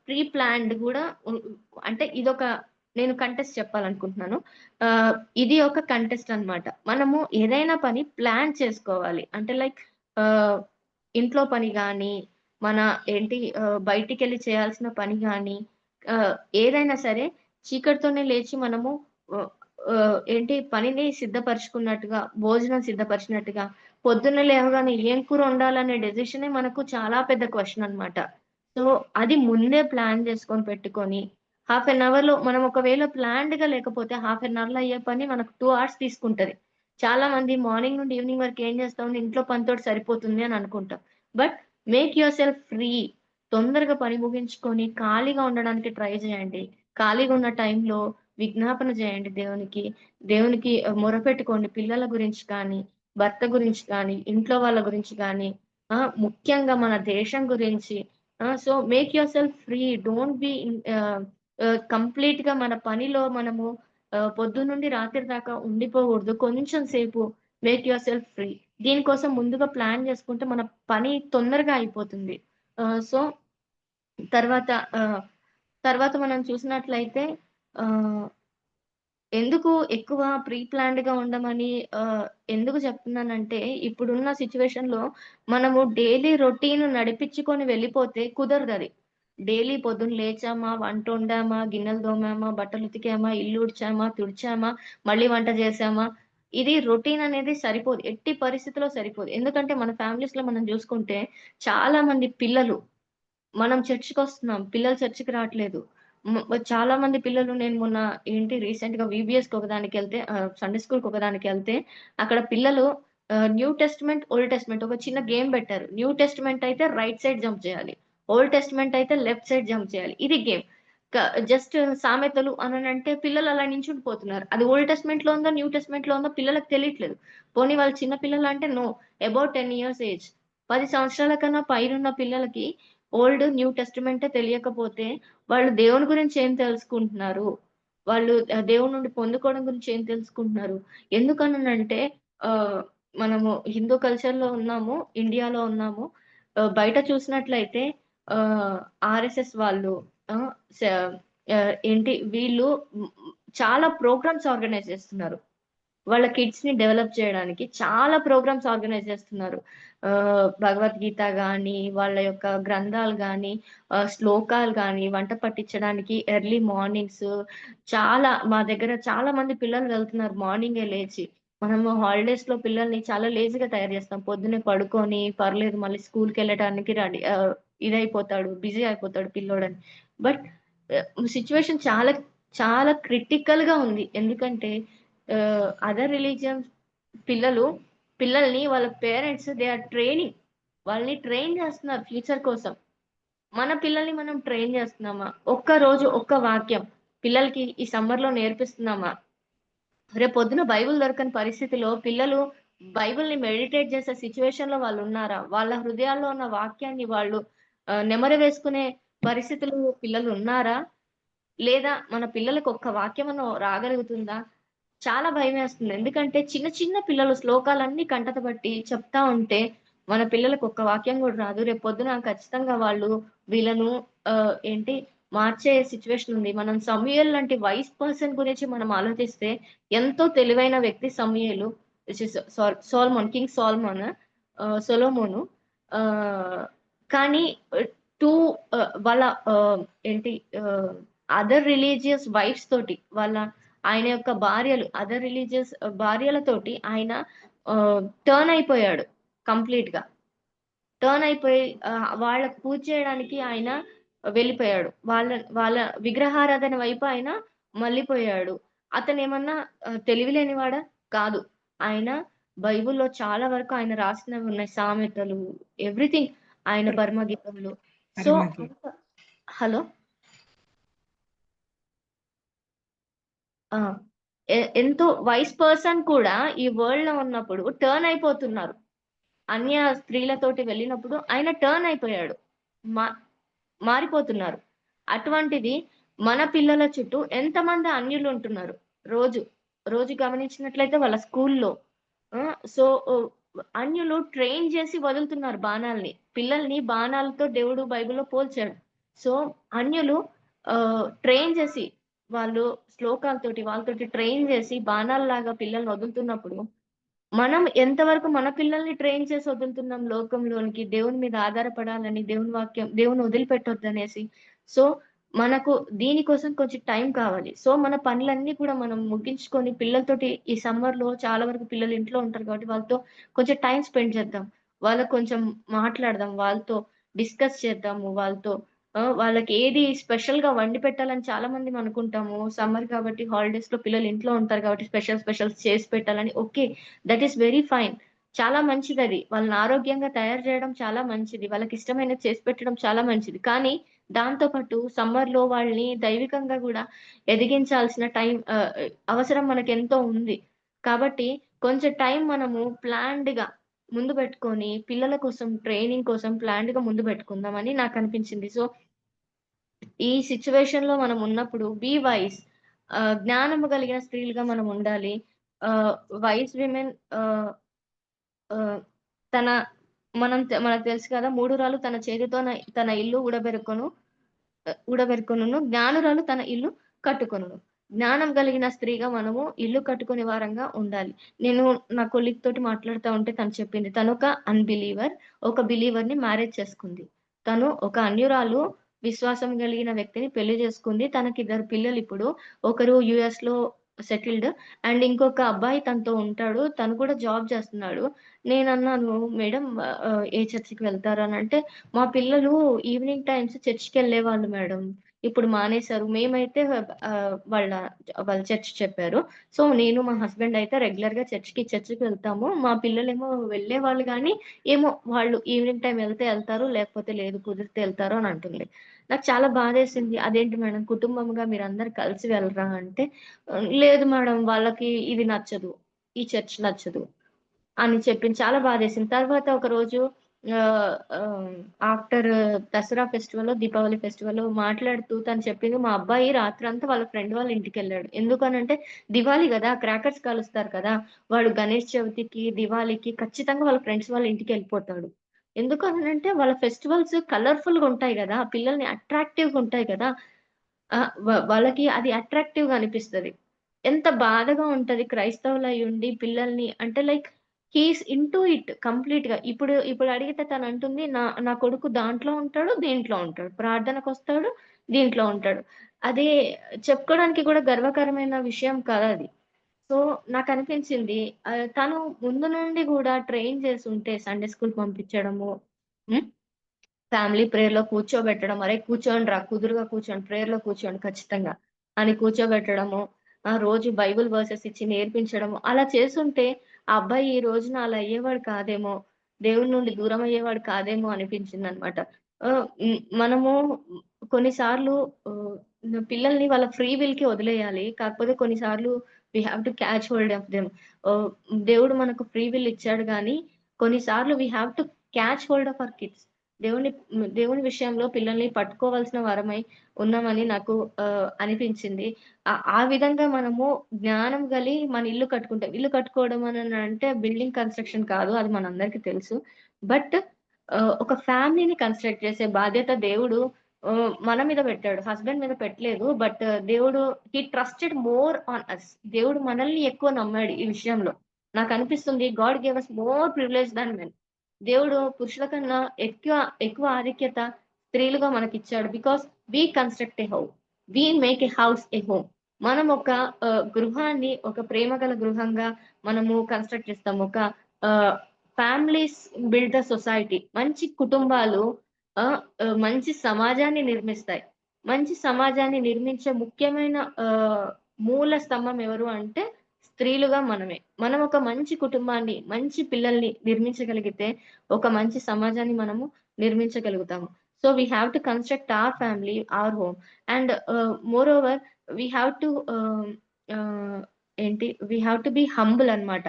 ప్రీ ప్లాన్డ్ గూడా అంటే ఇదొక నేను కంటెస్ట్ చెప్పాలనుకుంటున్నాను. ఆహ్, ఇది ఒక కంటెస్ట్ అనమాట. మనము ఏదైనా పని ప్లాన్ చేసుకోవాలి. అంటే లైక్ ఆహ్, ఇంట్లో పని గాని, మన బయటికెళ్ళి చేయాల్సిన పని గాని, ఏదైనా సరే చీకటితోనే లేచి మనము ఆహ్, పనిని సిద్ధపరుచుకున్నట్టుగా, భోజనం సిద్ధపరిచినట్టుగా, పొద్దున్నే లేవగానే ఏం కూర వండాలనే డెసిషనే మనకు చాలా పెద్ద క్వెషన్ అన్నమాట. సో, అది ముందే ప్లాన్ చేసుకొని పెట్టుకొని, హాఫ్ ఎన్ అవర్‌లో మనం ఒకవేళ ప్లాన్డ్‌గా లేకపోతే హాఫ్ ఎన్ అవర్‌లో అయ్యే పని మనకు 2 అవర్స్ తీసుకుంటది. చాలా మంది మార్నింగ్ నుండి ఈవినింగ్ వరకు ఏం చేస్తామంటే ఇంట్లో పనితోటి సరిపోతుంది అని అనుకుంటాం. But make your self free. తొందరగా పని ముగించుకొని ఖాళీగా ఉండడానికి ట్రై చేయండి. ఖాళీగా ఉన్న టైంలో విజ్ఞాపన చేయండి దేవునికి. దేవునికి మొరపెట్టుకోండి పిల్లల గురించి కానీ, భర్త గురించి కానీ, ఇంట్లో వాళ్ళ గురించి గానీ, ముఖ్యంగా మన దేశం గురించి. So, make your self free. Don't be కంప్లీట్‌గా మన పనిలో మనము పొద్దున్నుండి రాత్రి దాకా ఉండిపోకూడదు. కొంచెం సేపు మేక్ యువర్ సెల్ఫ్ ఫ్రీ. దీనికోసం ముందుగా ప్లాన్ చేసుకుంటే మన పని తొందరగా అయిపోతుంది. సో, తర్వాత ఆహ్, తర్వాత మనం చూసినట్లయితే ఆహ్ ఎందుకు ఎక్కువ ప్రీ ప్లాన్డ్‌గా ఉండమని ఎందుకు చెప్తున్నానంటే, ఇప్పుడున్న సిట్యుయేషన్‌లో మనము డైలీ రొటీన్ నడిపించుకొని వెళ్ళిపోతే కుదరదది. డైలీ పొద్దున్న లేచామా, వంటొండామా, గిన్నెలు తోమామా, బట్టలు ఉతికామా, ఇల్లు ఊడ్చామా, తుడిచామా, మళ్ళీ వంట చేశామా, ఇది రొటీన్ అనేది సరిపోదు. ఎట్టి పరిస్థితిలో సరిపోదు. ఎందుకంటే మన ఫ్యామిలీస్‌లో మనం చూసుకుంటే చాలా మంది పిల్లలు మనం చర్చికొస్తున్నాం. పిల్లలు చర్చికి రాట్లేదు. చాలా మంది పిల్లలు నేను మొన్న రీసెంట్‌గా వీబీఎస్‌కి ఒకదానికెళ్తే సండే స్కూల్‌కి ఒకదానికెళ్తే అక్కడ పిల్లలు న్యూ టెస్టమెంట్, ఓల్డ్ టెస్టమెంట్ ఒక చిన్న గేమ్ పెట్టారు. న్యూ టెస్టమెంట్ అయితే రైట్ సైడ్ జంప్ చేయాలి. ఓల్డ్ టెస్టమెంట్ అయితే లెఫ్ట్ సైడ్ జంప్ చేయాలి. ఇది గేమ్. క జస్ట్ సామెతలు అననంటే పిల్లలు అలా నించుండిపోతున్నారు. అది ఓల్డ్ టెస్టమెంట్‌లో ఉందో, న్యూ టెస్టమెంట్‌లో ఉందో పిల్లలకి తెలియట్లేదు. పోనీ వాళ్ళు చిన్న పిల్లలంటే నో. About 10 years age. 10 సంవత్సరాల కన్నా పైనున్న పిల్లలకి ఓల్డ్, న్యూ టెస్టమెంటే తెలియకపోతే వాళ్ళు దేవుని గురించి ఏం తెలుసుకుంటున్నారు? వాళ్ళు దేవుడి నుండి పొందుకోవడం గురించి ఏం తెలుసుకుంటున్నారు? ఎందుకననంటే ఆహ్, మనము హిందూ కల్చర్‌లో ఉన్నాము. ఇండియాలో ఉన్నాము. బయట చూసినట్లయితే ఆహ్, ఆర్ఎస్ఎస్ వాళ్ళు ఆహ్, స ఏంటి వీళ్ళు చాలా ప్రోగ్రామ్స్ ఆర్గనైజ్ చేస్తున్నారు. వాళ్ళ కిడ్స్‌ని డెవలప్ చేయడానికి చాలా ప్రోగ్రామ్స్ ఆర్గనైజ్ చేస్తున్నారు. భగవద్గీత గాని, వాళ్ళ యొక్క గ్రంథాలు గాని, శ్లోకాలు గాని, వంట పట్టించడానికి ఎర్లీ మార్నింగ్స్ మా దగ్గర చాలా మంది పిల్లలు వెళ్తున్నారు మార్నింగే లేచి. మనము హాలిడేస్‌లో పిల్లల్ని చాలా లేజీగా తయారు చేస్తాం. పొద్దున్నే పడుకొని పర్లేదు మళ్ళీ స్కూల్‌కెళ్ళటానికి ఇదయిపోతాడు, బిజీ అయిపోతాడు పిల్లోడని. బట్ సిట్యుయేషన్ చాలా చాలా క్రిటికల్‌గా ఉంది. ఎందుకంటే అదర్ రిలీజియన్స్ పిల్లలు పిల్లల్ని వాళ్ళ పేరెంట్స్ దే ఆర్ ట్రైనింగ్. వాళ్ళని ట్రైన్ చేస్తున్నారు ఫ్యూచర్ కోసం. మన పిల్లల్ని మనం ట్రైన్ చేస్తున్నామా? ఒక్కరోజు ఒక్క వాక్యం పిల్లలకి ఈ సమ్మర్‌లో నేర్పిస్తున్నామా? రేపొద్దున బైబిల్ దొరకని పరిస్థితిలో పిల్లలు బైబిల్‌ని మెడిటేట్ చేసే సిట్యుయేషన్‌లో వాళ్ళున్నారా? వాళ్ళ హృదయాల్లో ఉన్న వాక్యాన్ని వాళ్ళు నెమరు వేసుకునే పరిస్థితులు పిల్లలున్నారా? లేదా మన పిల్లలకి ఒక్క వాక్యమన్నా రాగలుగుతుందా? చాలా భయమేస్తుంది. ఎందుకంటే చిన్న చిన్న పిల్లలు శ్లోకాలన్నీ కంటత బట్టి చెప్తా ఉంటే, మన పిల్లలకి ఒక్క వాక్యం గూడా రాదు. రేపొద్దున ఖచ్చితంగా వాళ్ళు వీళ్ళను ఏంటి మార్చే సిట్యుయేషన్ ఉంది. మనం సమూయేలు లాంటి వైస్ పర్సన్ గురించి మనం ఆలోచిస్తే, ఎంతో తెలివైన వ్యక్తి సమూయేలు. Which is Solomon, king Solomon సొలొమోను. ఆహ్, కానీ 2 వాళ్ళ ఏంటి ఆహ్, అదర్ రిలీజియస్ వైఫ్స్ తోటి ఆయన యొక్క భార్యలు అదర్ రిలీజియస్ భార్యలతోటి ఆయన టర్న్ అయిపోయాడు కంప్లీట్‌గా. టర్న్ అయిపోయి వాళ్ళకి పూజ చేయడానికి ఆయన వెళ్ళిపోయాడు. వాళ్ళ విగ్రహారాధన వైపు ఆయన మళ్ళిపోయాడు. అతనేమన్నా తెలివి లేనివాడా? కాదు. ఆయన బైబిల్‌లో చాలా వరకు ఆయన రాసినవి ఉన్నాయి. సామెతలు, ఎవ్రీథింగ్ ఆయన పరమగీతములు. సో, పరమకి అంత హలో! ఆ! ఎంతో వైస్ పర్సన్ కూడా ఈ వరల్డ్‌లో ఉన్నప్పుడు టర్న్ అయిపోతున్నారు. అన్య స్త్రీలతోటి వెళ్ళినప్పుడు ఆయన టర్న్ అయిపోయాడు. మా మారిపోతున్నారు. అటువంటిది మన పిల్లల చుట్టూ ఎంతమంది అన్యులుంటున్నారు రోజు. రోజు గమనించినట్లయితే వాళ్ళ స్కూల్లో. ఆ! సో, అన్యులు ట్రైన్ చేసి వదులుతున్నారు బాణాల్ని. పిల్లల్ని బాణాలతో దేవుడు బైబిల్‌లో పోల్చాడు. సో, అన్యులు ట్రైన్ చేసి వాళ్ళు శ్లోకాలతోటి వాళ్ళతోటి ట్రైన్ చేసి బాణాల్లాగా పిల్లల్ని వదులుతున్నప్పుడు మనం ఎంతవరకు మన పిల్లల్ని ట్రైన్ చేసి వదులుతున్నాం లోకంలోనికి, దేవుని మీద ఆధారపడాలని, దేవుని వాక్యం దేవుని వదిలిపెట్టొద్దనేసి. సో, మనకు దీనికోసం కొంచెం టైం కావాలి. సో, మన పనులన్నీ కూడా మనం ముగించుకొని పిల్లలతోటి ఈ సమ్మర్‌లో చాలా వరకు పిల్లలు ఇంట్లో ఉంటారు కాబట్టి, వాళ్ళతో కొంచెం టైమ్ స్పెండ్ చేద్దాం. వాళ్ళకి కొంచెం మాట్లాడదాం. వాళ్ళతో డిస్కస్ చేద్దాము. వాళ్ళకి ఏది స్పెషల్‌గా వండి పెట్టాలని చాలా మంది అనుకుంటాము. సమ్మర్ కాబట్టి హాలిడేస్‌లో పిల్లలు ఇంట్లో ఉంటారు కాబట్టి స్పెషల్స్ చేసి పెట్టాలని. Okay. That is very fine. చాలా మంచిదది. వాళ్ళని ఆరోగ్యంగా తయారు చేయడం చాలా మంచిది. వాళ్ళకిష్టమైనది చేసి పెట్టడం చాలా మంచిది. కానీ దాంతో పాటు సమ్మర్‌లో వాళ్ళని దైవికంగా గూడా ఎదిగించాల్సిన అవసరం మనకెంతో ఉంది. కాబట్టి కొంచెం టైం మనము ప్లాన్డ్‌గా ముందు పెట్టుకొని పిల్లల కోసం ట్రైనింగ్ కోసం ప్లాన్డ్‌గా ముందు పెట్టుకుందామని నాకనిపించింది. సో, ఈ సిట్యుయేషన్‌లో మనం ఉన్నప్పుడు బీ వైస్. జ్ఞానము కలిగిన స్త్రీలుగా మనం ఉండాలి. ఆహ్, వైస్ విమెన్ ఆహ్, ఆహ్, తన మనకు తెలుసు కదా! మూఢురాలు తన చేతితోన తన ఇల్లు ఊడబెరుకొనును. జ్ఞానురాలు తన ఇల్లు కట్టుకొనును. జ్ఞానం కలిగిన స్త్రీగా మనము ఇల్లు కట్టుకునే వారంగా ఉండాలి. నేను నా కొలీగ్ తోటి మాట్లాడుతా ఉంటే తను చెప్పింది. తనొక అన్‌బిలీవర్. ఒక బిలీవర్‌ని మ్యారేజ్ చేసుకుంది. తను ఒక అన్యురాలు విశ్వాసం కలిగిన వ్యక్తిని పెళ్లి చేసుకుంది. తనకిద్దరు పిల్లలిప్పుడు. ఒకరు యూఎస్‌లో సెటిల్డ్ అండ్ ఇంకొక అబ్బాయి తనతో ఉంటాడు. తను కూడా జాబ్ చేస్తున్నాడు. నేనన్నాను, "మేడం ఏ చర్చికి వెళ్తారు?" అనంటే మా పిల్లలు ఈవినింగ్ టైమ్స్ చర్చికెళ్ళేవాళ్ళు మేడం. ఇప్పుడు మానేశారు. మేమైతే వాళ్ళ వాళ్ళ చర్చ్ చెప్పారు. సో, నేను మా హస్బెండ్ అయితే రెగ్యులర్‌గా చర్చ్‌కి వెళ్తాము. మా పిల్లలేమో వెళ్ళేవాళ్ళు గానీ, ఏమో వాళ్ళు ఈవినింగ్ టైమ్ ఎళ్తే ఎళ్తారు, లేకపోతే లేదు కుదిరితే ఎళ్తారు అని అంటుంది. నాకు చాలా బాధేసింది. అదేంటి మేడం కుటుంబంగా మీరందరూ కలిసి వెళ్ళరా అంటే, లేదు మేడం వాళ్ళకి ఇది నచ్చదు. ఈ చర్చ్ నచ్చదు. అని చెప్పింది. చాలా బాధేసింది. తర్వాత ఒకరోజు ఆహ్, ఆహ్, ఆఫ్టర్ దసరా ఫెస్టివలో, దీపావళి ఫెస్టివలో మాట్లాడుతూ తను చెప్పింది, మా అబ్బాయి రాత్రంతా వాళ్ళ ఫ్రెండ్ వాళ్ళ ఇంటికెళ్ళాడు. ఎందుకనంటే దివాళీ గదా! క్రాకర్స్ కాలుస్తారు కదా! వాడు గణేష్ చవితికి, దివాళీకి ఖచ్చితంగా వాళ్ళ ఫ్రెండ్స్ వాళ్ళ ఇంటికెళ్ళిపోతాడు. ఎందుకనంటే వాళ్ళ ఫెస్టివల్స్ కలర్‌ఫుల్‌గా ఉంటాయి గదా! పిల్లల్ని అట్రాక్టివ్‌గా ఉంటాయి కదా! వాళ్ళకి అది అట్రాక్టివ్‌గా అనిపిస్తది. ఎంత బాధగా ఉంటది క్రైస్తవులయ్యుండి పిల్లల్ని అంటే like he is into it కంప్లీట్‌గా. ఇప్పుడు అడిగితే తనంటుంది నా నా కొడుకు దాంట్లో ఉంటాడు, దీంట్లో ఉంటాడు. ప్రార్థనకొస్తాడు, దీంట్లో ఉంటాడు. అది చెప్పుకోవడానికి కూడా గర్వకరమైన విషయం కాదది. సో, నాకనిపించింది తను ముందు నుండి గూడా ట్రైన్ చేసుంటే సండే స్కూల్‌కి పంపించడము. హ్మ్. ఫ్యామిలీ ప్రేయర్‌లో కూర్చోబెట్టడం. "అరేయ్! కూర్చోండిరా, కుదురుగా కూర్చోండి, ప్రేయర్‌లో కూర్చోండి ఖచ్చితంగా" అని కూర్చోబెట్టడము. రోజు బైబుల్ వర్సెస్ ఇచ్చి నేర్పించడము. అలా చేసుంటే ఆ అబ్బాయి ఈ రోజున అలా అయ్యేవాడు కాదేమో! దేవుని నుండి దూరం అయ్యేవాడు కాదేమో అనిపించిందనమాట. మనము కొన్నిసార్లు పిల్లల్ని వాళ్ళ ఫ్రీ విల్‌కి వదిలేయాలి. కాకపోతే కొన్నిసార్లు we have to catch hold of them. Ah, దేవుడు మనకు ఫ్రీ విల్ ఇచ్చాడు గానీ, కొన్నిసార్లు we have to catch hold of our kids. దేవుని విషయంలో పిల్లల్ని పట్టుకోవాల్సిన వారమై ఉన్నామని నాకు అనిపించింది. ఆ విధంగా మనము జ్ఞానం మన ఇల్లు కట్టుకుంటాం. ఇల్లు కట్టుకోవడం అంటే బిల్డింగ్ కన్‌స్ట్రక్షన్ కాదు. అది మనందరికీ తెలుసు. బట్ ఒక ఫ్యామిలీని కన్‌స్ట్రక్ట్ చేసే బాధ్యత దేవుడు మన మీద పెట్టాడు. హస్బెండ్ మీద పెట్టలేదు. బట్ దేవుడు he trusted more on us. దేవుడు మనల్ని ఎక్కువ నమ్మాడు ఈ విషయంలో. నాకనిపిస్తుంది God gave us more privilege than men. దేవుడు పురుషుల కన్నా ఎక్కువ ఆధిక్యత స్త్రీలుగా మనకిచ్చాడు. Because we construct a house. We make a house a home. మనం ఒక గృహాన్ని ఒక ప్రేమగల గృహంగా మనము కన్‌స్ట్రక్ట్ చేస్తాం. ఒక ఆహ్, ఫ్యామిలీస్ బిల్డ్ ద సొసైటీ. మంచి కుటుంబాలు మంచి సమాజాన్ని నిర్మిస్తాయి. మంచి సమాజాన్ని నిర్మించే ముఖ్యమైన మూల స్తంభం ఎవరు అంటే స్త్రీలుగా మనమే. మనం ఒక మంచి కుటుంబాన్ని, మంచి పిల్లల్ని నిర్మించగలిగితే, ఒక మంచి సమాజాన్ని మనము నిర్మించగలుగుతాము. So, we have to construct our family, our home. And moreover we have to ah, we have to be humble అన్నమాట.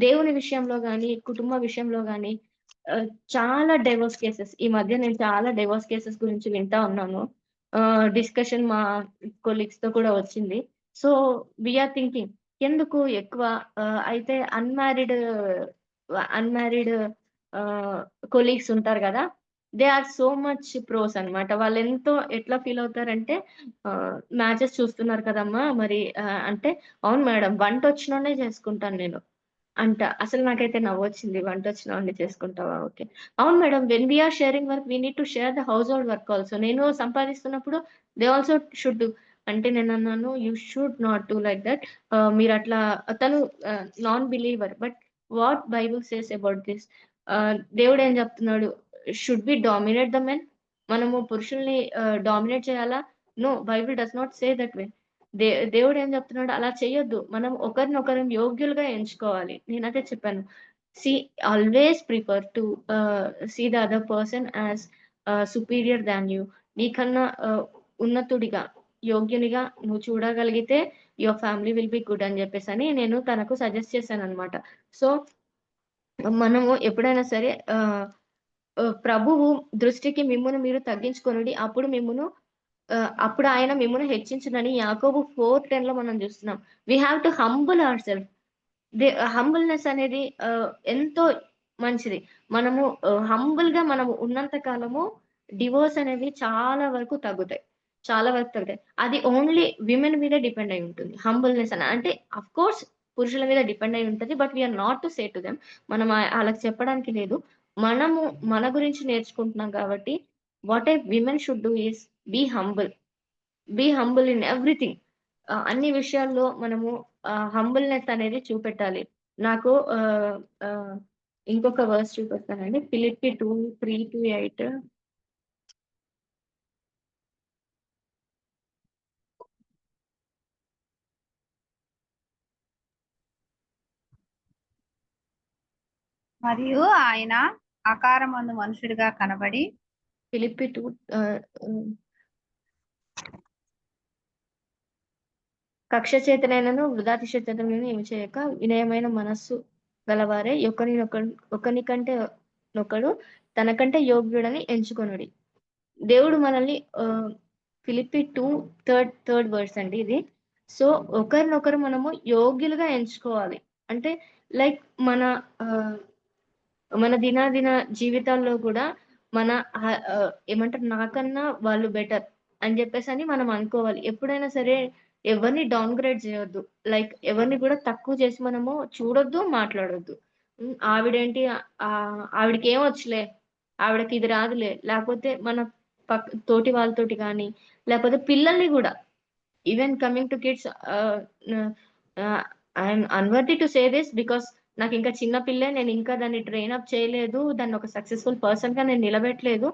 దేవుని విషయంలో గాని, కుటుంబ విషయంలో గాని ఆహ్, చాలా డైవోర్స్ కేసెస్ ఈ మధ్య నేను చాలా డైవోర్స్ కేసెస్ గురించి వింటా ఉన్నాను. డిస్కషన్ మా కొలీగ్స్‌తో కూడా వచ్చింది. సో, వి ఆర్ థింకింగ్ ఎందుకు ఎక్కువ అయితే అన్‌మ్యారీడ్ ఆహ్, కొలీగ్స్ ఉంటారు గదా! They are so much pros అన్నమాట. వాళ్ళెంతో ఎట్లా ఫీల్ అవుతారంటే మ్యాచెస్ చూస్తున్నారు కదమ్మా! మరి అంటే అవును మేడం వంటొచ్చినోడినే చేసుకుంటాను నేను. అసలు నాకైతే నవ్వొచ్చింది. వంటొచ్చినోడిని చేసుకుంటావా? ఓకే. అవును madam. When we are sharing work we need to share the household work also. నేను సంపాదిస్తున్నప్పుడు దే ఆల్సో షుడ్ డు. అంటే నేనన్నాను you should not do like that. మీరట్లా తను non believer. But what Bible says about this? దేవుడేం జెప్తున్నాడు? Should we dominate the men? మనము పురుషుల్ని డామినేట్ చేయాలా? No. Bible does not say that way. దే దేవుడేం జెప్తున్నాడు? అలా చేయొద్దు. మనం ఒకరినొకరం యోగ్యులుగా ఎంచుకోవాలి. నేనదే చెప్పాను. See always prefer to see the other person as superior than you. నీకన్నా ఉన్నతుడిగా, యోగ్యునిగా నువ్వు చూడగలిగితే your family will be good అని జెప్పేసని నేను తనకు సజెస్ట్ చేశాననమాట. సో, మనము ఎప్పుడైనా సరే ప్రభువు దృష్టికి మిమ్మును మీరు తగ్గించుకొనుడి. అప్పుడు ఆయన మిమ్మును హెచ్చించునని యాకోబు 4:10లో మనం జూస్తున్నాం. We have to humble our the హంబుల్‌నెస్ అనేది ఎంతో మంచిది. మనము ఉన్నంత కాలము డివోర్స్ అనేవి చాలా వరకు తగ్గుతాయి. అది ఓన్లీ విమెన్ మీదే డిపెండ్ అయి ఉంటుంది. హంబుల్‌నెస్ అంటే ఆఫ్‌కోర్స్ పురుషుల మీద డిపెండ్ అయి ఉంటది. But we are not to say to them. మనం ఆళ్ళకి చెప్పడానికి లేదు. మనము మన గురించి నేర్చుకుంటున్నాం కాబట్టి what a women should do is be humble. Be humble in everything. అన్ని విషయాల్లో మనము హంబుల్‌నెస్ అనేది చూపెట్టాలి. నాకు ఇంకొక వర్స్ చూపిస్తానండి. ఫిలిప్పి 2:3-8 మరియు ఆయన ఆకారమందు మనుషుడిగా కనబడి ఫిలిప్పి 2 కక్ష చేతనైనను వృధాతిశయతనైనను ఏమి చేయక వినయమైన మనస్సు గలవారే ఒకనికంటే నొకడు తనకంటే యోగ్యుడని ఎంచుకొనుడి. దేవుడు మనల్ని ఫిలిప్పి 2 థర్డ్ వర్స్ అండి ఇది. సో ఒకరినొకరు మనము యోగ్యులుగా ఎంచుకోవాలి. అంటే లైక్ మన ఆహ్, మన దినాదిన జీవితాల్లో కూడా మన ఏమంటారు నాకన్నా వాళ్ళు బెటర్ అని చెప్పేసని మనం అనుకోవాలి. ఎప్పుడైనా సరే ఎవరిని డౌన్‌గ్రేడ్ చేయొద్దు. లైక్ ఎవరిని కూడా తక్కువ చేసి మనము చూడొద్దు, మాట్లాడొద్దు. ఆవిడేంటి ఆవిడకేమొచ్చులే, ఆవిడకి ఇది రాదులే, లేకపోతే మన తోటి వాళ్ళతోటి గాని, లేకపోతే పిల్లల్ని గూడా even coming to kids I'm unworthy to say this because నాకింకా చిన్న పిల్లే. నేనింకా దాన్ని ట్రైన్ అప్ చేయలేదు. దాన్నొక సక్సెస్‌ఫుల్ పర్సన్‌గా నేను నిలబెట్టలేదు.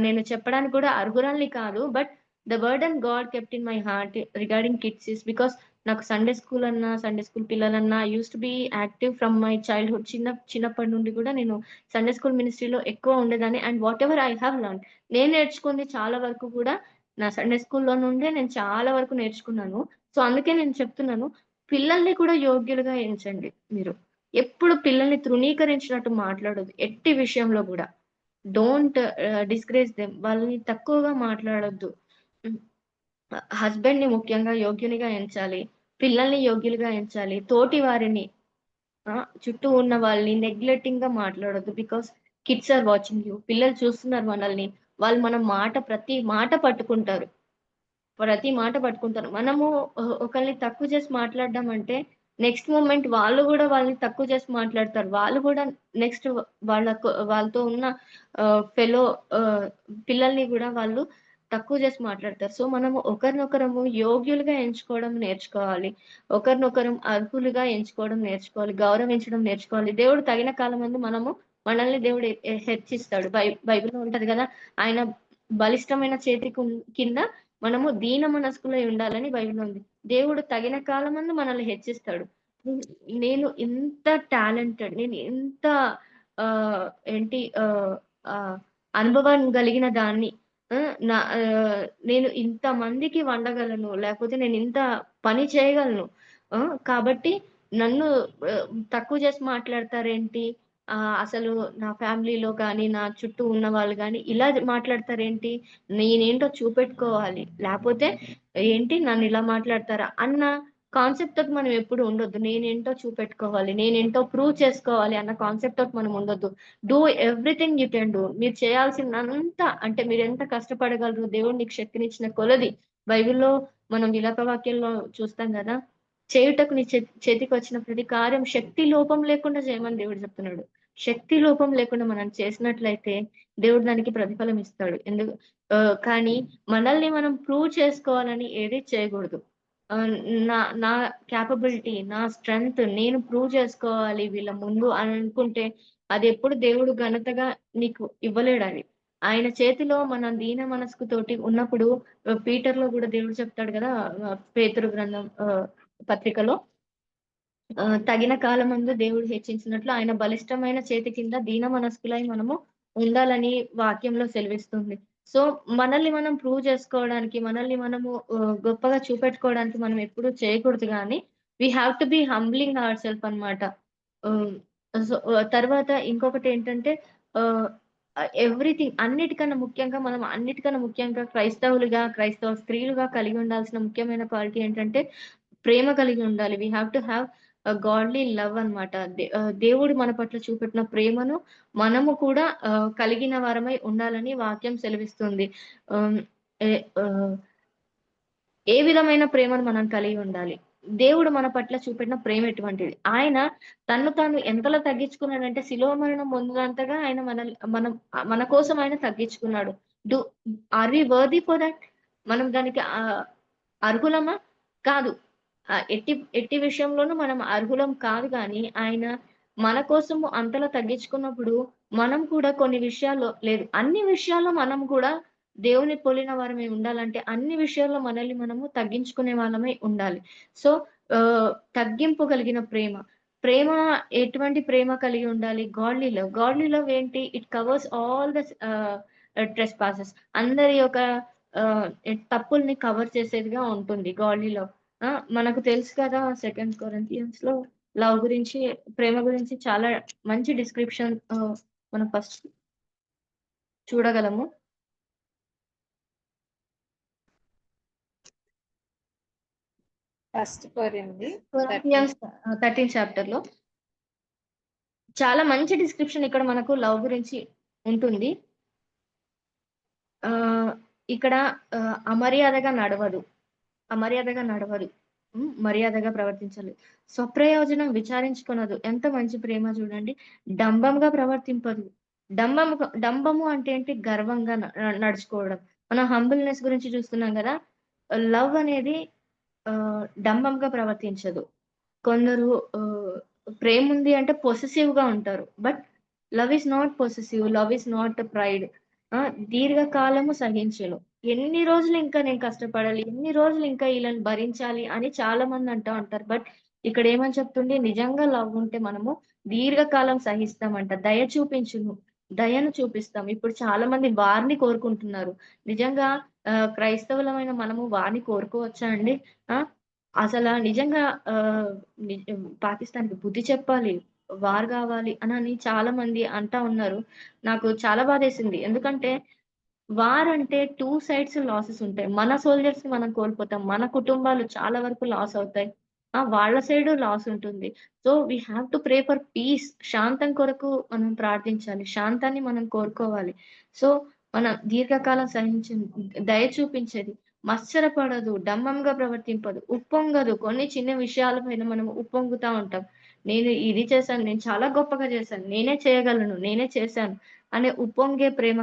నేను చెప్పడానికి కూడా అర్హురాలిని కాదు. But the burden God kept in my heart regarding kids is because నాకు సండే స్కూల్ అన్నా, సండే స్కూల్ పిల్లలన్నా I used to be active from my childhood. చిన్నప్పటి నుండి కూడా నేను సండే స్కూల్ మినిస్ట్రీలో ఎక్కువ ఉండేదాన్ని. And whatever I have learned, నేను నేర్చుకుంది చాలా వరకు కూడా నా సండే స్కూల్‌లో నుండే నేను చాలా వరకు నేర్చుకున్నాను. సో, అందుకే నేను చెప్తున్నాను. పిల్లల్ని కూడా యోగ్యులుగా ఎంచండి మీరు. ఎప్పుడు పిల్లల్ని తృణీకరించినట్టు మాట్లాడొద్దు. ఎట్టి విషయంలో గూడా. Don't discourage them. వాళ్ళని తక్కువగా మాట్లాడొద్దు. హ్మ్. హస్బెండ్‌ని ముఖ్యంగా యోగ్యునిగా ఎంచాలి. పిల్లల్ని యోగ్యులుగా ఎంచాలి. తోటి వారిని చుట్టూ ఉన్న వాళ్ళని నెగ్లెక్టింగ్‌గా మాట్లాడొద్దు. Because kids are watching you. పిల్లలు చూస్తున్నారు మనల్ని. వాళ్ళు మన ప్రతి మాట పట్టుకుంటారు. ప్రతి మాట పట్టుకుంటారు. మనము ఒకళ్ళని తక్కువ చేసి మాట్లాడడం అంటే, నెక్స్ట్ మూమెంట్ వాళ్ళు గూడా వాళ్ళని తక్కువ చేసి మాట్లాడతారు. వాళ్ళు గూడా నెక్స్ట్ వాళ్ళతో ఉన్న ఫెలో ఆహ్, పిల్లల్ని గూడా వాళ్ళు తక్కువ చేసి మాట్లాడతారు. సో, మనము ఒకరినొకరము యోగ్యులుగా ఎంచుకోవడం నేర్చుకోవాలి. ఒకరినొకరం అర్హులుగా ఎంచుకోవడం నేర్చుకోవాలి. గౌరవించడం నేర్చుకోవాలి. దేవుడు తగిన కాలమందు మనల్ని దేవుడు హెచ్చిస్తాడు. బైబిల్‌లో ఉంటది గదా! ఆయన బలిష్టమైన చేతి కింద మనము దీన మనస్కులై ఉండాలని బైబిల్‌లో ఉంది. దేవుడు తగిన కాలమందు మనల్ని హెచ్చిస్తాడు. హ్మ్. నేను ఇంత టాలెంటెడ్, నేను ఇంత ఆహ్, ఏంటి ఆహ్, ఆహ్, అనుభవం కలిగిన దాన్ని, నేను ఇంతమందికి వండగలను, లేకపోతే నేను ఇంత పని చేయగలను. కాబట్టి నన్ను తక్కువ చేసి మాట్లాడతారేంటి? అసలు నా ఫ్యామిలీలో గాని, నా చుట్టూ ఉన్నవాళ్ళు గాని ఇలా మాట్లాడతారేంటి? నేనేంటో చూపెట్టుకోవాలి. లేపోతే ఏంటి నన్నిలా మాట్లాడతారా? అన్న కాన్సెప్ట్ తోటి మనం ఎప్పుడు ఉండొద్దు. నేనేంటో చూపెట్టుకోవాలి, నేనేంటో ప్రూవ్ చేసుకోవాలి అన్న కాన్సెప్ట్ తోటి మనం ఉండొద్దు. Do everything you can do. మీరు చేయాల్సిందంతా అంటే మీరెంత కష్టపడగలరు, దేవుడు నీకు శక్తినిచ్చిన కొలది. బైబిల్‌లో మనం విలాప వాక్యంలో చూస్తాం గదా! చేయుటకు నీ చేతికొచ్చిన ప్రతి కార్యం శక్తి లోపం లేకుండా చేయమని దేవుడు చెప్తున్నాడు. శక్తి లోపం లేకుండా మనం చేసినట్లయితే దేవుడు దానికి ప్రతిఫలం ఇస్తాడు. కానీ మనల్ని మనం ప్రూవ్ చేసుకోవాలని ఏది చేయకూడదు. ఆహ్, నా నా కేపబిలిటీ, నా స్ట్రెంగ్త్ నేను ప్రూవ్ చేసుకోవాలి వీళ్ళ ముందు అని అనుకుంటే అదెప్పుడు దేవుడు ఘనతగా నీకు ఇవ్వలేడని. ఆయన చేతిలో మనం దీన మనస్కుతోటి ఉన్నప్పుడు పీటర్‌లో గూడా దేవుడు చెప్తాడు గదా! పేతురు గ్రంథం పత్రికలో తగిన కాలమందు దేవుడు హెచ్చించినట్లు ఆయన బలిష్టమైన చేతి కింద దీన మనస్కులై మనము ఉండాలని వాక్యంలో సెలవిస్తుంది. సో, మనల్ని మనం ప్రూవ్ చేసుకోవడానికి, మనల్ని మనము గొప్పగా చూపెట్టుకోవడానికి మనం ఎప్పుడూ చేయకూడదు గానీ, we have to be humbling our self అన్నమాట. హ్మ్. సో, తర్వాత ఇంకొకటేంటంటే ఆహ్, ఎవ్రీథింగ్ అన్నిటికన్నా ముఖ్యంగా క్రైస్తవ స్త్రీలుగా కలిగి ఉండాల్సిన ముఖ్యమైన క్వాలిటీ ఏంటంటే ప్రేమ కలిగి ఉండాలి. We have to have godly love అన్నమాట. దేవుడు మన పట్ల చూపెట్టిన ప్రేమను మనము కూడా కలిగిన వారమై ఉండాలని వాక్యం సెలవిస్తుంది. హ్మ్. ఎ ఆహ్, ఏ విధమైన ప్రేమను మనం కలిగి ఉండాలి? దేవుడు మన పట్ల చూపెట్టిన ప్రేమ ఎటువంటిది? ఆయన తన్ను తాను ఎంతలా తగ్గించుకున్నాడంటే శిలువ మరణం పొందినంతగా ఆయన మన కోసం ఆయన తగ్గించుకున్నాడు. Do are we worthy for that? మనం దానికి అర్హులమా? కాదు. ఎట్టి ఎట్టి విషయంలోనూ మనం అర్హులం కాదు గానీ, ఆయన మన కోసము అంతలా తగ్గించుకున్నప్పుడు, మనం కూడా కొన్ని విషయాల్లో లేదు, అన్ని విషయాల్లో మనం కూడా దేవుని పోలిన వారమై ఉండాలంటే, అన్ని విషయాల్లో మనల్ని మనము తగ్గించుకునే వాళ్ళమై ఉండాలి. సో, తగ్గింపు కలిగిన ప్రేమ. ప్రేమ ఎటువంటి ప్రేమ కలిగి ఉండాలి? Godly love. గాడ్లీ లవ్ ఏంటి? It covers all the trespasses. అందరి యొక్క తప్పుల్ని కవర్ చేసేదిగా ఉంటుంది గాడ్లీ లవ్. మనకు తెలుసు కదా! సెకండ్ కొరింథియన్స్‌లో లవ్ గురించి, ప్రేమ గురించి చాలా మంచి డిస్క్రిప్షన్ మనం ఫస్ట్ చూడగలము. ఫస్ట్ కొరింథీ 13. కొరింథియన్స్ 13 చాప్టర్‌లో చాలా మంచి డిస్క్రిప్షన్ ఇక్కడ మనకు లవ్ గురించి ఉంటుంది. ఇక్కడ అమర్యాదగా నడవదు. అమర్యాదగా నడవదు. మర్యాదగా ప్రవర్తించాలి. స్వప్రయోజనం విచారించుకొనదు. ఎంత మంచి ప్రేమ చూడండి. డంబంగా ప్రవర్తింపదు. డంబము అంటే ఏంటి? గర్వంగా నడుచుకోవడం. మనం హంబుల్‌నెస్ గురించి చూస్తున్నాం గదా! లవ్ అనేది డంబంగా ప్రవర్తించదు. కొందరు ప్రేముంది అంటే పొసెసివ్‌గా ఉంటారు. But love is not possessive. Love is not pride. దీర్ఘకాలము సహించును. ఎన్ని రోజులు ఇంకా నేను కష్టపడాలి? ఎన్ని రోజులు ఇంకా ఈళ్ళని భరించాలి అని చాలా మంది అంటా ఉంటారు. బట్ ఇక్కడ ఏమని చెప్తుంది? నిజంగా లవ్ ఉంటే మనము దీర్ఘకాలం సహిస్తామంట. దయ చూపించును. దయను చూపిస్తాం. ఇప్పుడు చాలా మంది వారిని కోరుకుంటున్నారు. నిజంగా క్రైస్తవులమైన మనము వారిని కోరుకోవచ్చా అండి? ఆ! నిజంగా ని పాకిస్తాన్‌కి బుద్ధి చెప్పాలి. వార్ గావాలి అనని చాలా మంది అంటా ఉన్నారు. నాకు చాలా బాధేసింది. ఎందుకంటే వార్ అంటే 2 సైడ్స్ లాసెస్ ఉంటాయి. మన సోల్జర్స్‌ని మనం కోల్పోతాం. మన కుటుంబాలు చాలా వరకు లాస్ అవుతాయి. వాళ్ళ సైడు లాస్ ఉంటుంది. So, we have to pray for peace. శాంతం కొరకు మనం ప్రార్థించాలి. శాంతాన్ని మనం కోరుకోవాలి. సో, మన దీర్ఘకాలం దయ చూపించేది. మత్సరపడదు, డంబంగా ప్రవర్తింపదు, ఉప్పొంగదు. కొన్ని చిన్న విషయాల పైన మనం ఉప్పొంగుతా ఉంటాం. నేను ఇది చేశాను, నేను చాలా గొప్పగా చేశాను, నేనే చేయగలను, నేనే చేశాను అనే ఉప్పొంగే ప్రేమ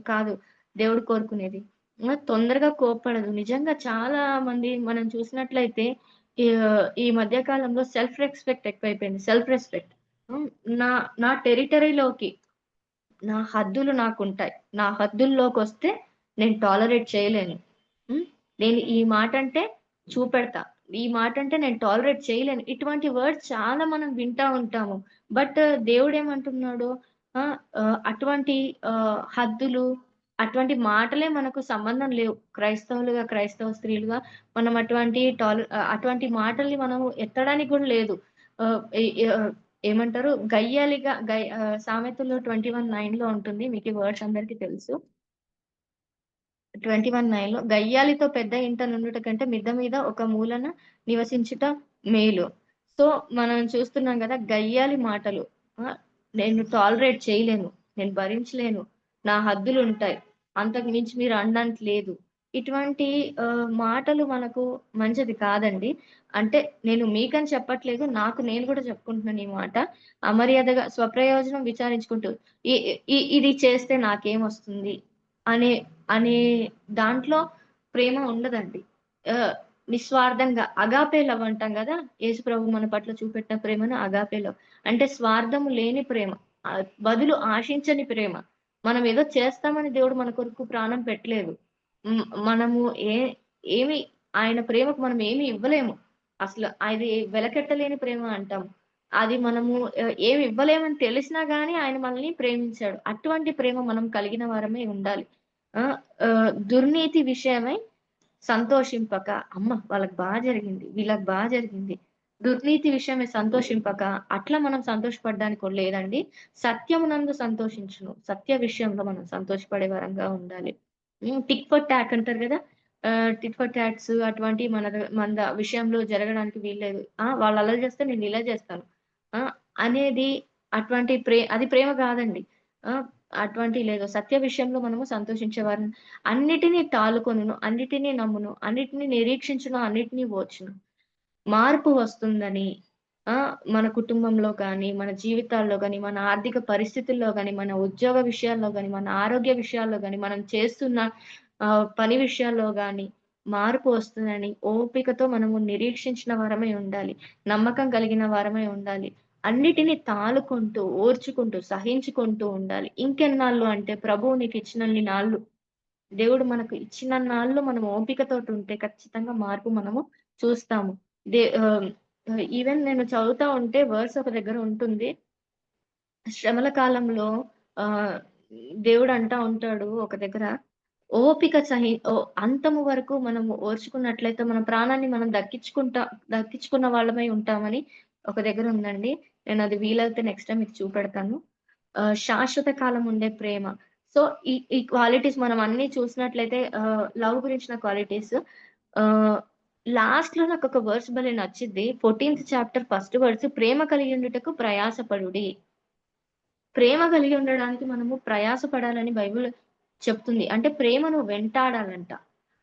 కాదు దేవుడు కోరుకునేది. తొందరగా కోప్పడదు. నిజంగా చాలా మంది మనం చూసినట్లయితే ఈ మధ్య కాలంలో సెల్ఫ్ రెస్పెక్ట్ ఎక్కువైపోయింది. Self respect. హ్మ్. నా నా టెరిటరీలోకి నా హద్దులు నాకుంటాయి. నా హద్దుల్లోకొస్తే నేను టాలరేట్ చేయలేను. హ్మ్. నేను ఈ మాటంటే చూపెడతా. ఈ మాటంటే నేను టాలరేట్ చేయలేను. ఇటువంటి వర్డ్స్ చాలా మనం వింటా ఉంటాము. బట్ దేవుడేమంటున్నాడు? అటువంటి హద్దులు, అటువంటి మాటలే మనకు సంబంధం లేవు. క్రైస్తవులుగా, క్రైస్తవ స్త్రీలుగా మనం అటువంటి మాటల్ని మనం ఎత్తడానికి గూడా లేదు. ఆహ్, ఎ ఆహ్, ఏమంటారు? సామెతలు 21:9లో ఉంటుంది. మీకు ఈ వర్డ్స్ అందరికి తెలుసు. 21:9లో గయ్యాళితో పెద్ద ఇంట నుండుట కంటే మిద్ద మీద ఒక మూలన నివసించుట మేలు. సో, మనం చూస్తున్నాం గదా! గయ్యాళి మాటలు. ఆ! నేను టాలరేట్ చేయలేను. నేను భరించలేను. నా హద్దులుంటాయి. అంతకు మించి మీరు అనడానికి లేదు. ఇటువంటి మాటలు మనకు మంచిది కాదండి. అంటే నేను మీకని చెప్పట్లేదు. నాకు నేను గూడా చెప్పుకుంటున్నాను ఈ మాట. అమర్యాదగా స్వప్రయోజనం విచారించుకుంటూ ఇ ఇది చేస్తే నాకేమొస్తుంది? అనే అనే దాంట్లో ప్రేమ ఉండదండి. ఆహ్, నిస్వార్థంగా అగాపే లవ్ అంటాం గదా! యేసు ప్రభు మన పట్ల చూపెట్టిన ప్రేమను అగాపే లవ్. అంటే స్వార్థం లేని ప్రేమ. బదులు ఆశించని ప్రేమ. మనం ఏదో చేస్తామని దేవుడు మన కొరకు ప్రాణం పెట్టలేదు. మనము ఏమి ఆయన ప్రేమకు మనం ఏమి ఇవ్వలేము. అసలు అది వెలకట్టలేని ప్రేమ అంటాం. అది మనము ఏమి ఇవ్వలేమని తెలిసినా గాని ఆయన మనల్ని ప్రేమించాడు. అటువంటి ప్రేమ మనం కలిగిన వారమై ఉండాలి. ఆ! దుర్నీతి విషయమై సంతోషింపక, అమ్మ! వాళ్ళకి జరిగింది. వీళ్ళకి జరిగింది. దుర్నీతి విషయమై సంతోషింపక, అట్లా మనం సంతోషపడడానికి లేదండి. సత్యమునందు సంతోషించును. సత్య విషయంలో మనం సంతోషపడే వారంగా ఉండాలి. టిట్ ఫర్ టాట్ అంటారు గదా! టిట్ ఫర్ టాట్స్ అటువంటివి మన విషయంలో జరగడానికి వీల్లేదు. వాళ్ళు అలా చేస్తే నేను ఇలా చేస్తాను. ఆ! అనేది అటువంటి అది ప్రేమ కాదండి. ఆ! అటువంటివి లేదు. సత్య విషయంలో మనము సంతోషించేవారం. అన్నిటిని తాలుకొనును, అన్నిటిని నమ్మును, అన్నిటిని నిరీక్షించును, అన్నిటిని ఓర్చును. మార్పు వస్తుందని మన కుటుంబంలో గాని, మన జీవితాల్లో గాని, మన ఆర్థిక పరిస్థితుల్లో గాని, మన ఉద్యోగ విషయాల్లో గాని, మన ఆరోగ్య విషయాల్లో గాని, మనం చేస్తున్న పని విషయాల్లో గాని మార్పు వస్తుందని ఓపికతో మనము నిరీక్షించిన వారమై ఉండాలి. నమ్మకం కలిగిన వారమై ఉండాలి. అన్నిటిని తాలుకుంటూ, ఓర్చుకుంటూ, సహించుకుంటూ ఉండాలి. ఇంకెన్నాళ్ళు అంటే ప్రభువు నీకిచ్చినన్ని నాళ్ళు దేవుడు మనకు ఇచ్చినన్నాళ్ళు మనం ఓపికతోటి ఉంటే ఖచ్చితంగా మార్పు మనము చూస్తాము. దే ఆహ్, ఈవెన్ నేను చదువుతా ఉంటే వర్స్ ఒక దగ్గర ఉంటుంది. శ్రమల కాలంలో ఆహ్, దేవుడు అంటా ఉంటాడు ఒక దగ్గర, ఓపిక అంతము వరకు మనము ఓర్చుకున్నట్లయితే మన ప్రాణాన్ని మనం దక్కించుకున్న వాళ్ళమై ఉంటామని ఒక దగ్గర ఉందండి. నేనది వీలైతే నెక్స్ట్ టైమ్ మీకు చూపెడతాను. శాశ్వత కాలం ఉండే ప్రేమ. సో, ఈ క్వాలిటీస్ మనం అన్నీ చూసినట్లయితే లవ్ గురించిన క్వాలిటీస్ ఆహ్, లాస్ట్‌లో నాకొక వర్స్ భలే నచ్చిద్ది. 14థ్ చాప్టర్ ఫస్ట్ వర్స్, ప్రేమ కలిగియుండుటకు ప్రయాసపడుడి. ప్రేమ కలిగి ఉండడానికి మనము ప్రయాస పడాలని బైబిల్ చెప్తుంది. అంటే ప్రేమను వెంటాడాలంట.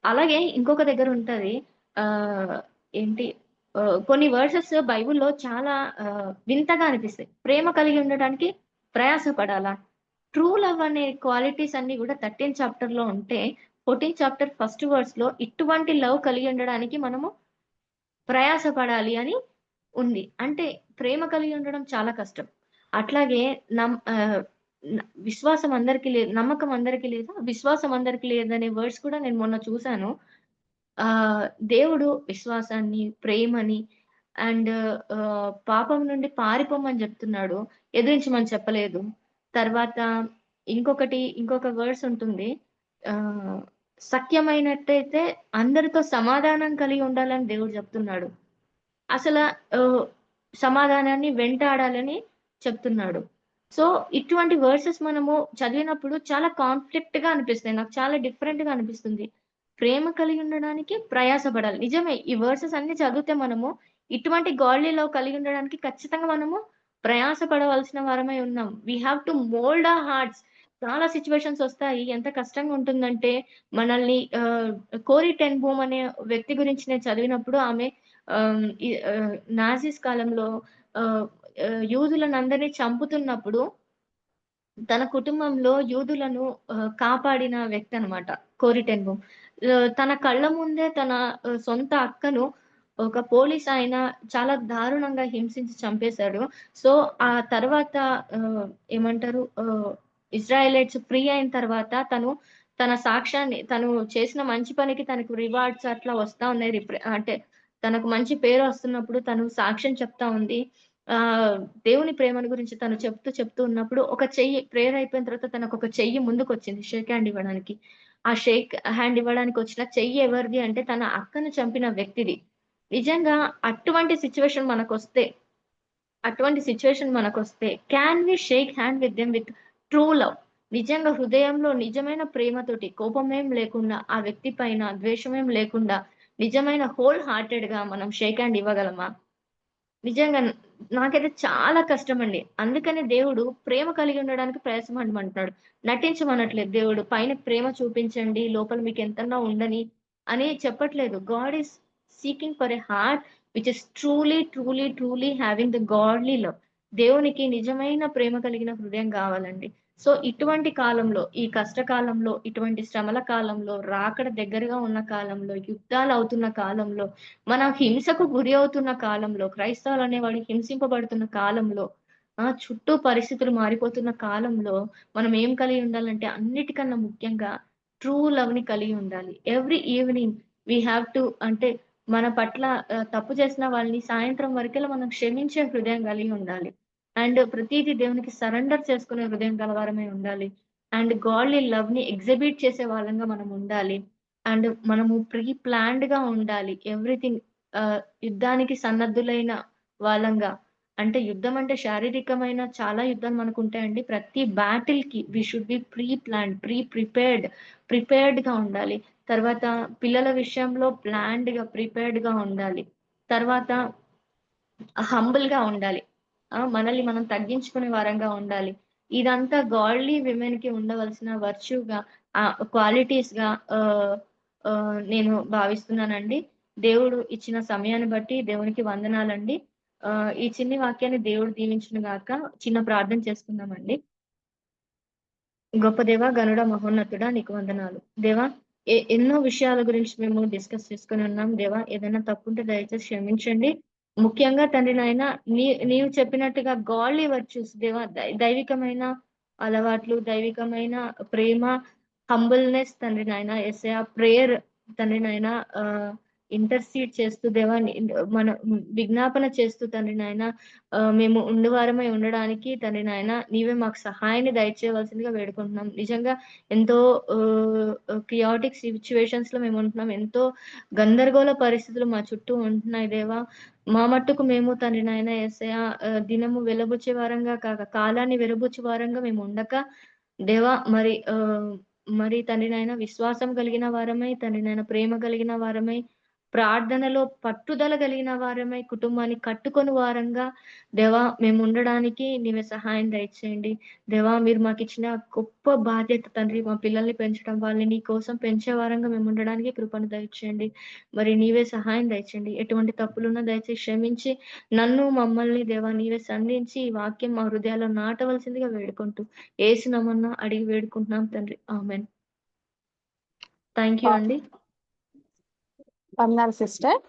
అలాగే ఇంకొక దగ్గర ఉంటది. ఆహ్, ఏంటి కొన్ని వర్సెస్ బైబిల్‌లో చాలా వింతగా అనిపిస్తాయి. ప్రేమ కలిగి ఉండటానికి ప్రయాస పడాలా? ట్రూ లవ్ అనే క్వాలిటీస్ అన్నీ గూడా 13 చాప్టర్‌లో ఉంటే, 14 చాప్టర్ ఫస్ట్ వర్స్‌లో ఇటువంటి లవ్ కలిగి ఉండడానికి మనము ప్రయాస పడాలి అని ఉంది. అంటే ప్రేమ కలిగి ఉండడం చాలా కష్టం. అట్లాగే న విశ్వాసం అందరికి లేదు. నమ్మకం అందరికి లేదా, విశ్వాసం అందరికి లేదనే వర్డ్స్ కూడా నేను మొన్న చూసాను. ఆహ్, దేవుడు విశ్వాసాన్ని, ప్రేమని అండ్ పాపం నుండి పారిపోమని జెప్తున్నాడు. ఎదిరించమని చెప్పలేదు. తర్వాత ఇంకొక వర్డ్స్ ఉంటుంది. ఆహ్, సఖ్యమైనట్టయితే అందరితో సమాధానం కలిగి ఉండాలని దేవుడు జెప్తున్నాడు. అసల ఆహ్, సమాధానాన్ని వెంటాడాలని చెప్తున్నాడు. సో, ఇటువంటి వర్సెస్ మనము చదివినప్పుడు చాలా కాన్‌ఫ్లిక్ట్‌గా అనిపిస్తాయి. నాకు చాలా డిఫరెంట్‌గా అనిపిస్తుంది. ప్రేమ కలిగి ఉండడానికి ప్రయాసపడాలి. నిజమే ఈ వర్సెస్ అన్నీ చదివితే మనము ఇటువంటి గాడ్‌లీ లవ్ కలిగి ఉండడానికి ఖచ్చితంగా మనము ప్రయాస పడవలసిన వారమై ఉన్నాం. We have to mould our hearts. చాలా సిట్యుయేషన్స్ ఒస్తాయి. ఎంత కష్టంగా ఉంటుందంటే మనల్ని 'కోరీ టెన్ బూమ్' అనే వ్యక్తి గురించి నేను చదివినప్పుడు ఆమె నాజీస్ కాలంలో ఆహ్, యూదులనందరిని చంపుతున్నప్పుడు తన కుటుంబంలో యూదులను కాపాడిన వ్యక్తనమాట 'కోరీ టెన్ బూమ్.' తన కళ్ళ ముందే తన సొంత అక్కను ఒక పోలీస్ ఆయన చాలా దారుణంగా హింసించి చంపేశాడు. సో, ఆ తర్వాత ఆహ్, ఏమంటారు ఇజ్రాయెలైట్స్ ఫ్రీ అయిన తర్వాత తన సాక్ష్యాన్ని తను చేసిన మంచి పనికి తనకు రివార్డ్స్ అట్లా వస్తా ఉన్నాయి. అంటే తనకు మంచి పేరు వస్తున్నప్పుడు తను సాక్ష్యం చెప్తా ఉంది. ఆహ్, దేవుని ప్రేమను గురించి తను చెప్తూ ఉన్నప్పుడు ఒక చెయ్యి ప్రేయర్ అయిపోయిన తర్వాత తనకొక చెయ్యి ముందుకొచ్చింది షేక్ హ్యాండ్ ఇవ్వడానికి. ఆ షేక్ హ్యాండ్ ఇవ్వడానికొచ్చిన చెయ్యి ఎవరిది అంటే తన అక్కను చంపిన వ్యక్తిది. నిజంగా అటువంటి సిట్యుయేషన్ మనకొస్తే can we shake hand with them with true love? నిజంగా హృదయంలో నిజమైన ప్రేమతోటి, కోపమేం లేకుండా, ఆ వ్యక్తి పైన ద్వేషమేం లేకుండా, నిజమైన హోల్ హార్టెడ్‌గా మనం షేక్ హ్యాండ్ ఇవ్వగలమా? నిజంగా నాకైతే చాలా కష్టమండి. అందుకనే దేవుడు ప్రేమ కలిగి ఉండడానికి ప్రయాసపడమంటున్నాడు. నటించమనట్లేదు దేవుడు. పైన ప్రేమ చూపించండి, లోపల మీకెంతన్నా ఉండని అని చెప్పట్లేదు. God is seeking for a heart which is truly having the godly love. దేవునికి నిజమైన ప్రేమ కలిగిన హృదయం గావాలండి. సో, ఇటువంటి కాలంలో, ఈ కష్టకాలంలో, ఇటువంటి శ్రమల కాలంలో, రాకడ దగ్గరగా ఉన్న కాలంలో, యుద్ధాలవుతున్న కాలంలో, మనం హింసకు గురి అవుతున్న కాలంలో, క్రైస్తవులనేవాడు హింసింపబడుతున్న కాలంలో, చుట్టూ పరిస్థితులు మారిపోతున్న కాలంలో, మనం ఏం కలిగి ఉండాలంటే అన్నిటికన్నా ముఖ్యంగా ట్రూ లవ్‌ని కలిగి ఉండాలి. Every evening we have to అంటే మన పట్ల తప్పు చేసిన వాళ్ళని సాయంత్రం వరకల్లా మనం క్షమించే హృదయం కలిగి ఉండాలి. అండ్ ప్రతీదీ దేవునికి సరెండర్ చేసుకునే హృదయం గలవారమై ఉండాలి. అండ్ గాడ్‌లీ లవ్‌ని ఎగ్జిబిట్ చేసే వాళ్ళంగా మనం ఉండాలి. అండ్ మనము ప్లాన్డ్‌గా ఉండాలి. ఎవ్రీథింగ్ యుద్ధానికి సన్నద్ధులైన వాళ్ళంగా. అంటే యుద్ధం అంటే శారీరకమైన చాలా యుద్ధాలు మనకుంటాయండి. ప్రతి బ్యాటిల్‌కి వి షుడ్ బి ప్రిపేర్డ్‌గా ఉండాలి. తర్వాత పిల్లల విషయంలో ప్రిపేర్డ్‌గా ఉండాలి. తర్వాత హంబుల్‌గా ఉండాలి. మనల్ని మనం తగ్గించుకునే వారంగా ఉండాలి. ఇదంతా గాడ్‌లీ విమెన్‌కి ఉండవలసిన వర్చ్యూగా క్వాలిటీస్‌గా ఆహ్, నేను భావిస్తున్నానండి. దేవుడు ఇచ్చిన సమయాన్ని బట్టి దేవునికి వందనాలండి. ఈ చిన్ని వాక్యాన్ని దేవుడు దీవించును గాక. చిన్న ప్రార్థన చేసుకుందామండి. గొప్ప దేవా, గనుడ, మహోన్నతుడా నీకు వందనాలు. దేవా, ఎన్నో విషయాల గురించి మేము డిస్కస్ చేసుకొని ఉన్నాం దేవా. ఏదైనా తప్పుంటే దయచేసి క్షమించండి. ముఖ్యంగా తండ్రి నాయన నీవు చెప్పినట్టుగా గాడ్‌లీ వర్చ్యూస్ దేవా, దైవికమైన అలవాట్లు, దైవికమైన ప్రేమ, హంబుల్‌నెస్ తండ్రి నాయన, యేసయ్య ప్రేయర్ తండ్రి నాయన, ఆహ్, ఇంటర్సీడ్ చేస్తూ దేవా మన విజ్ఞాపన చేస్తూ తండ్రి నాయన మేము ఉండువారమై ఉండడానికి తండ్రి నాయన నీవే మాకు సహాయాన్ని దయచేయవలసిందిగా వేడుకుంటున్నాం. నిజంగా ఎంతో కియాటిక్ సిచ్యువేషన్స్ లో మేము ఉంటున్నాం. ఎంతో గందరగోళ పరిస్థితులు మా చుట్టూ ఉంటున్నాయి దేవా. మా మట్టుకు మేము తండ్రి నాయన యేసయ్య దినము వెలబుచ్చే వారంగా కాక కాలాన్ని వెలబుచ్చే వారంగా మేము ఉండక దేవా మరి తండ్రి నాయన విశ్వాసం కలిగిన వారమై తండ్రి నాయన ప్రేమ కలిగిన వారమై ప్రార్థనలో పట్టుదల కలిగిన వారమై కుటుంబాన్ని కట్టుకొని వారంగా దేవా మేము ఉండడానికి నీవే సహాయం దయచేయండి. దేవా మీరు మాకు ఇచ్చిన గొప్ప బాధ్యత తండ్రి మా పిల్లల్ని పెంచడం, వాళ్ళని నీ కోసం పెంచే వారంగా మేము ఉండడానికి కృపను దయచేయండి. మరి నీవే సహాయం దయచేయండి. ఎటువంటి తప్పులున్నా దయచేసి క్షమించి నన్ను మమ్మల్ని దేవా నీవే సంధించి ఈ వాక్యం మా హృదయాల్లో నాటవలసిందిగా వేడుకుంటూ యేసు నామమున అడిగి వేడుకుంటున్నాం తండ్రి. ఆమేన్. థ్యాంక్ యూ అండి. వందనాలు సిస్టర్.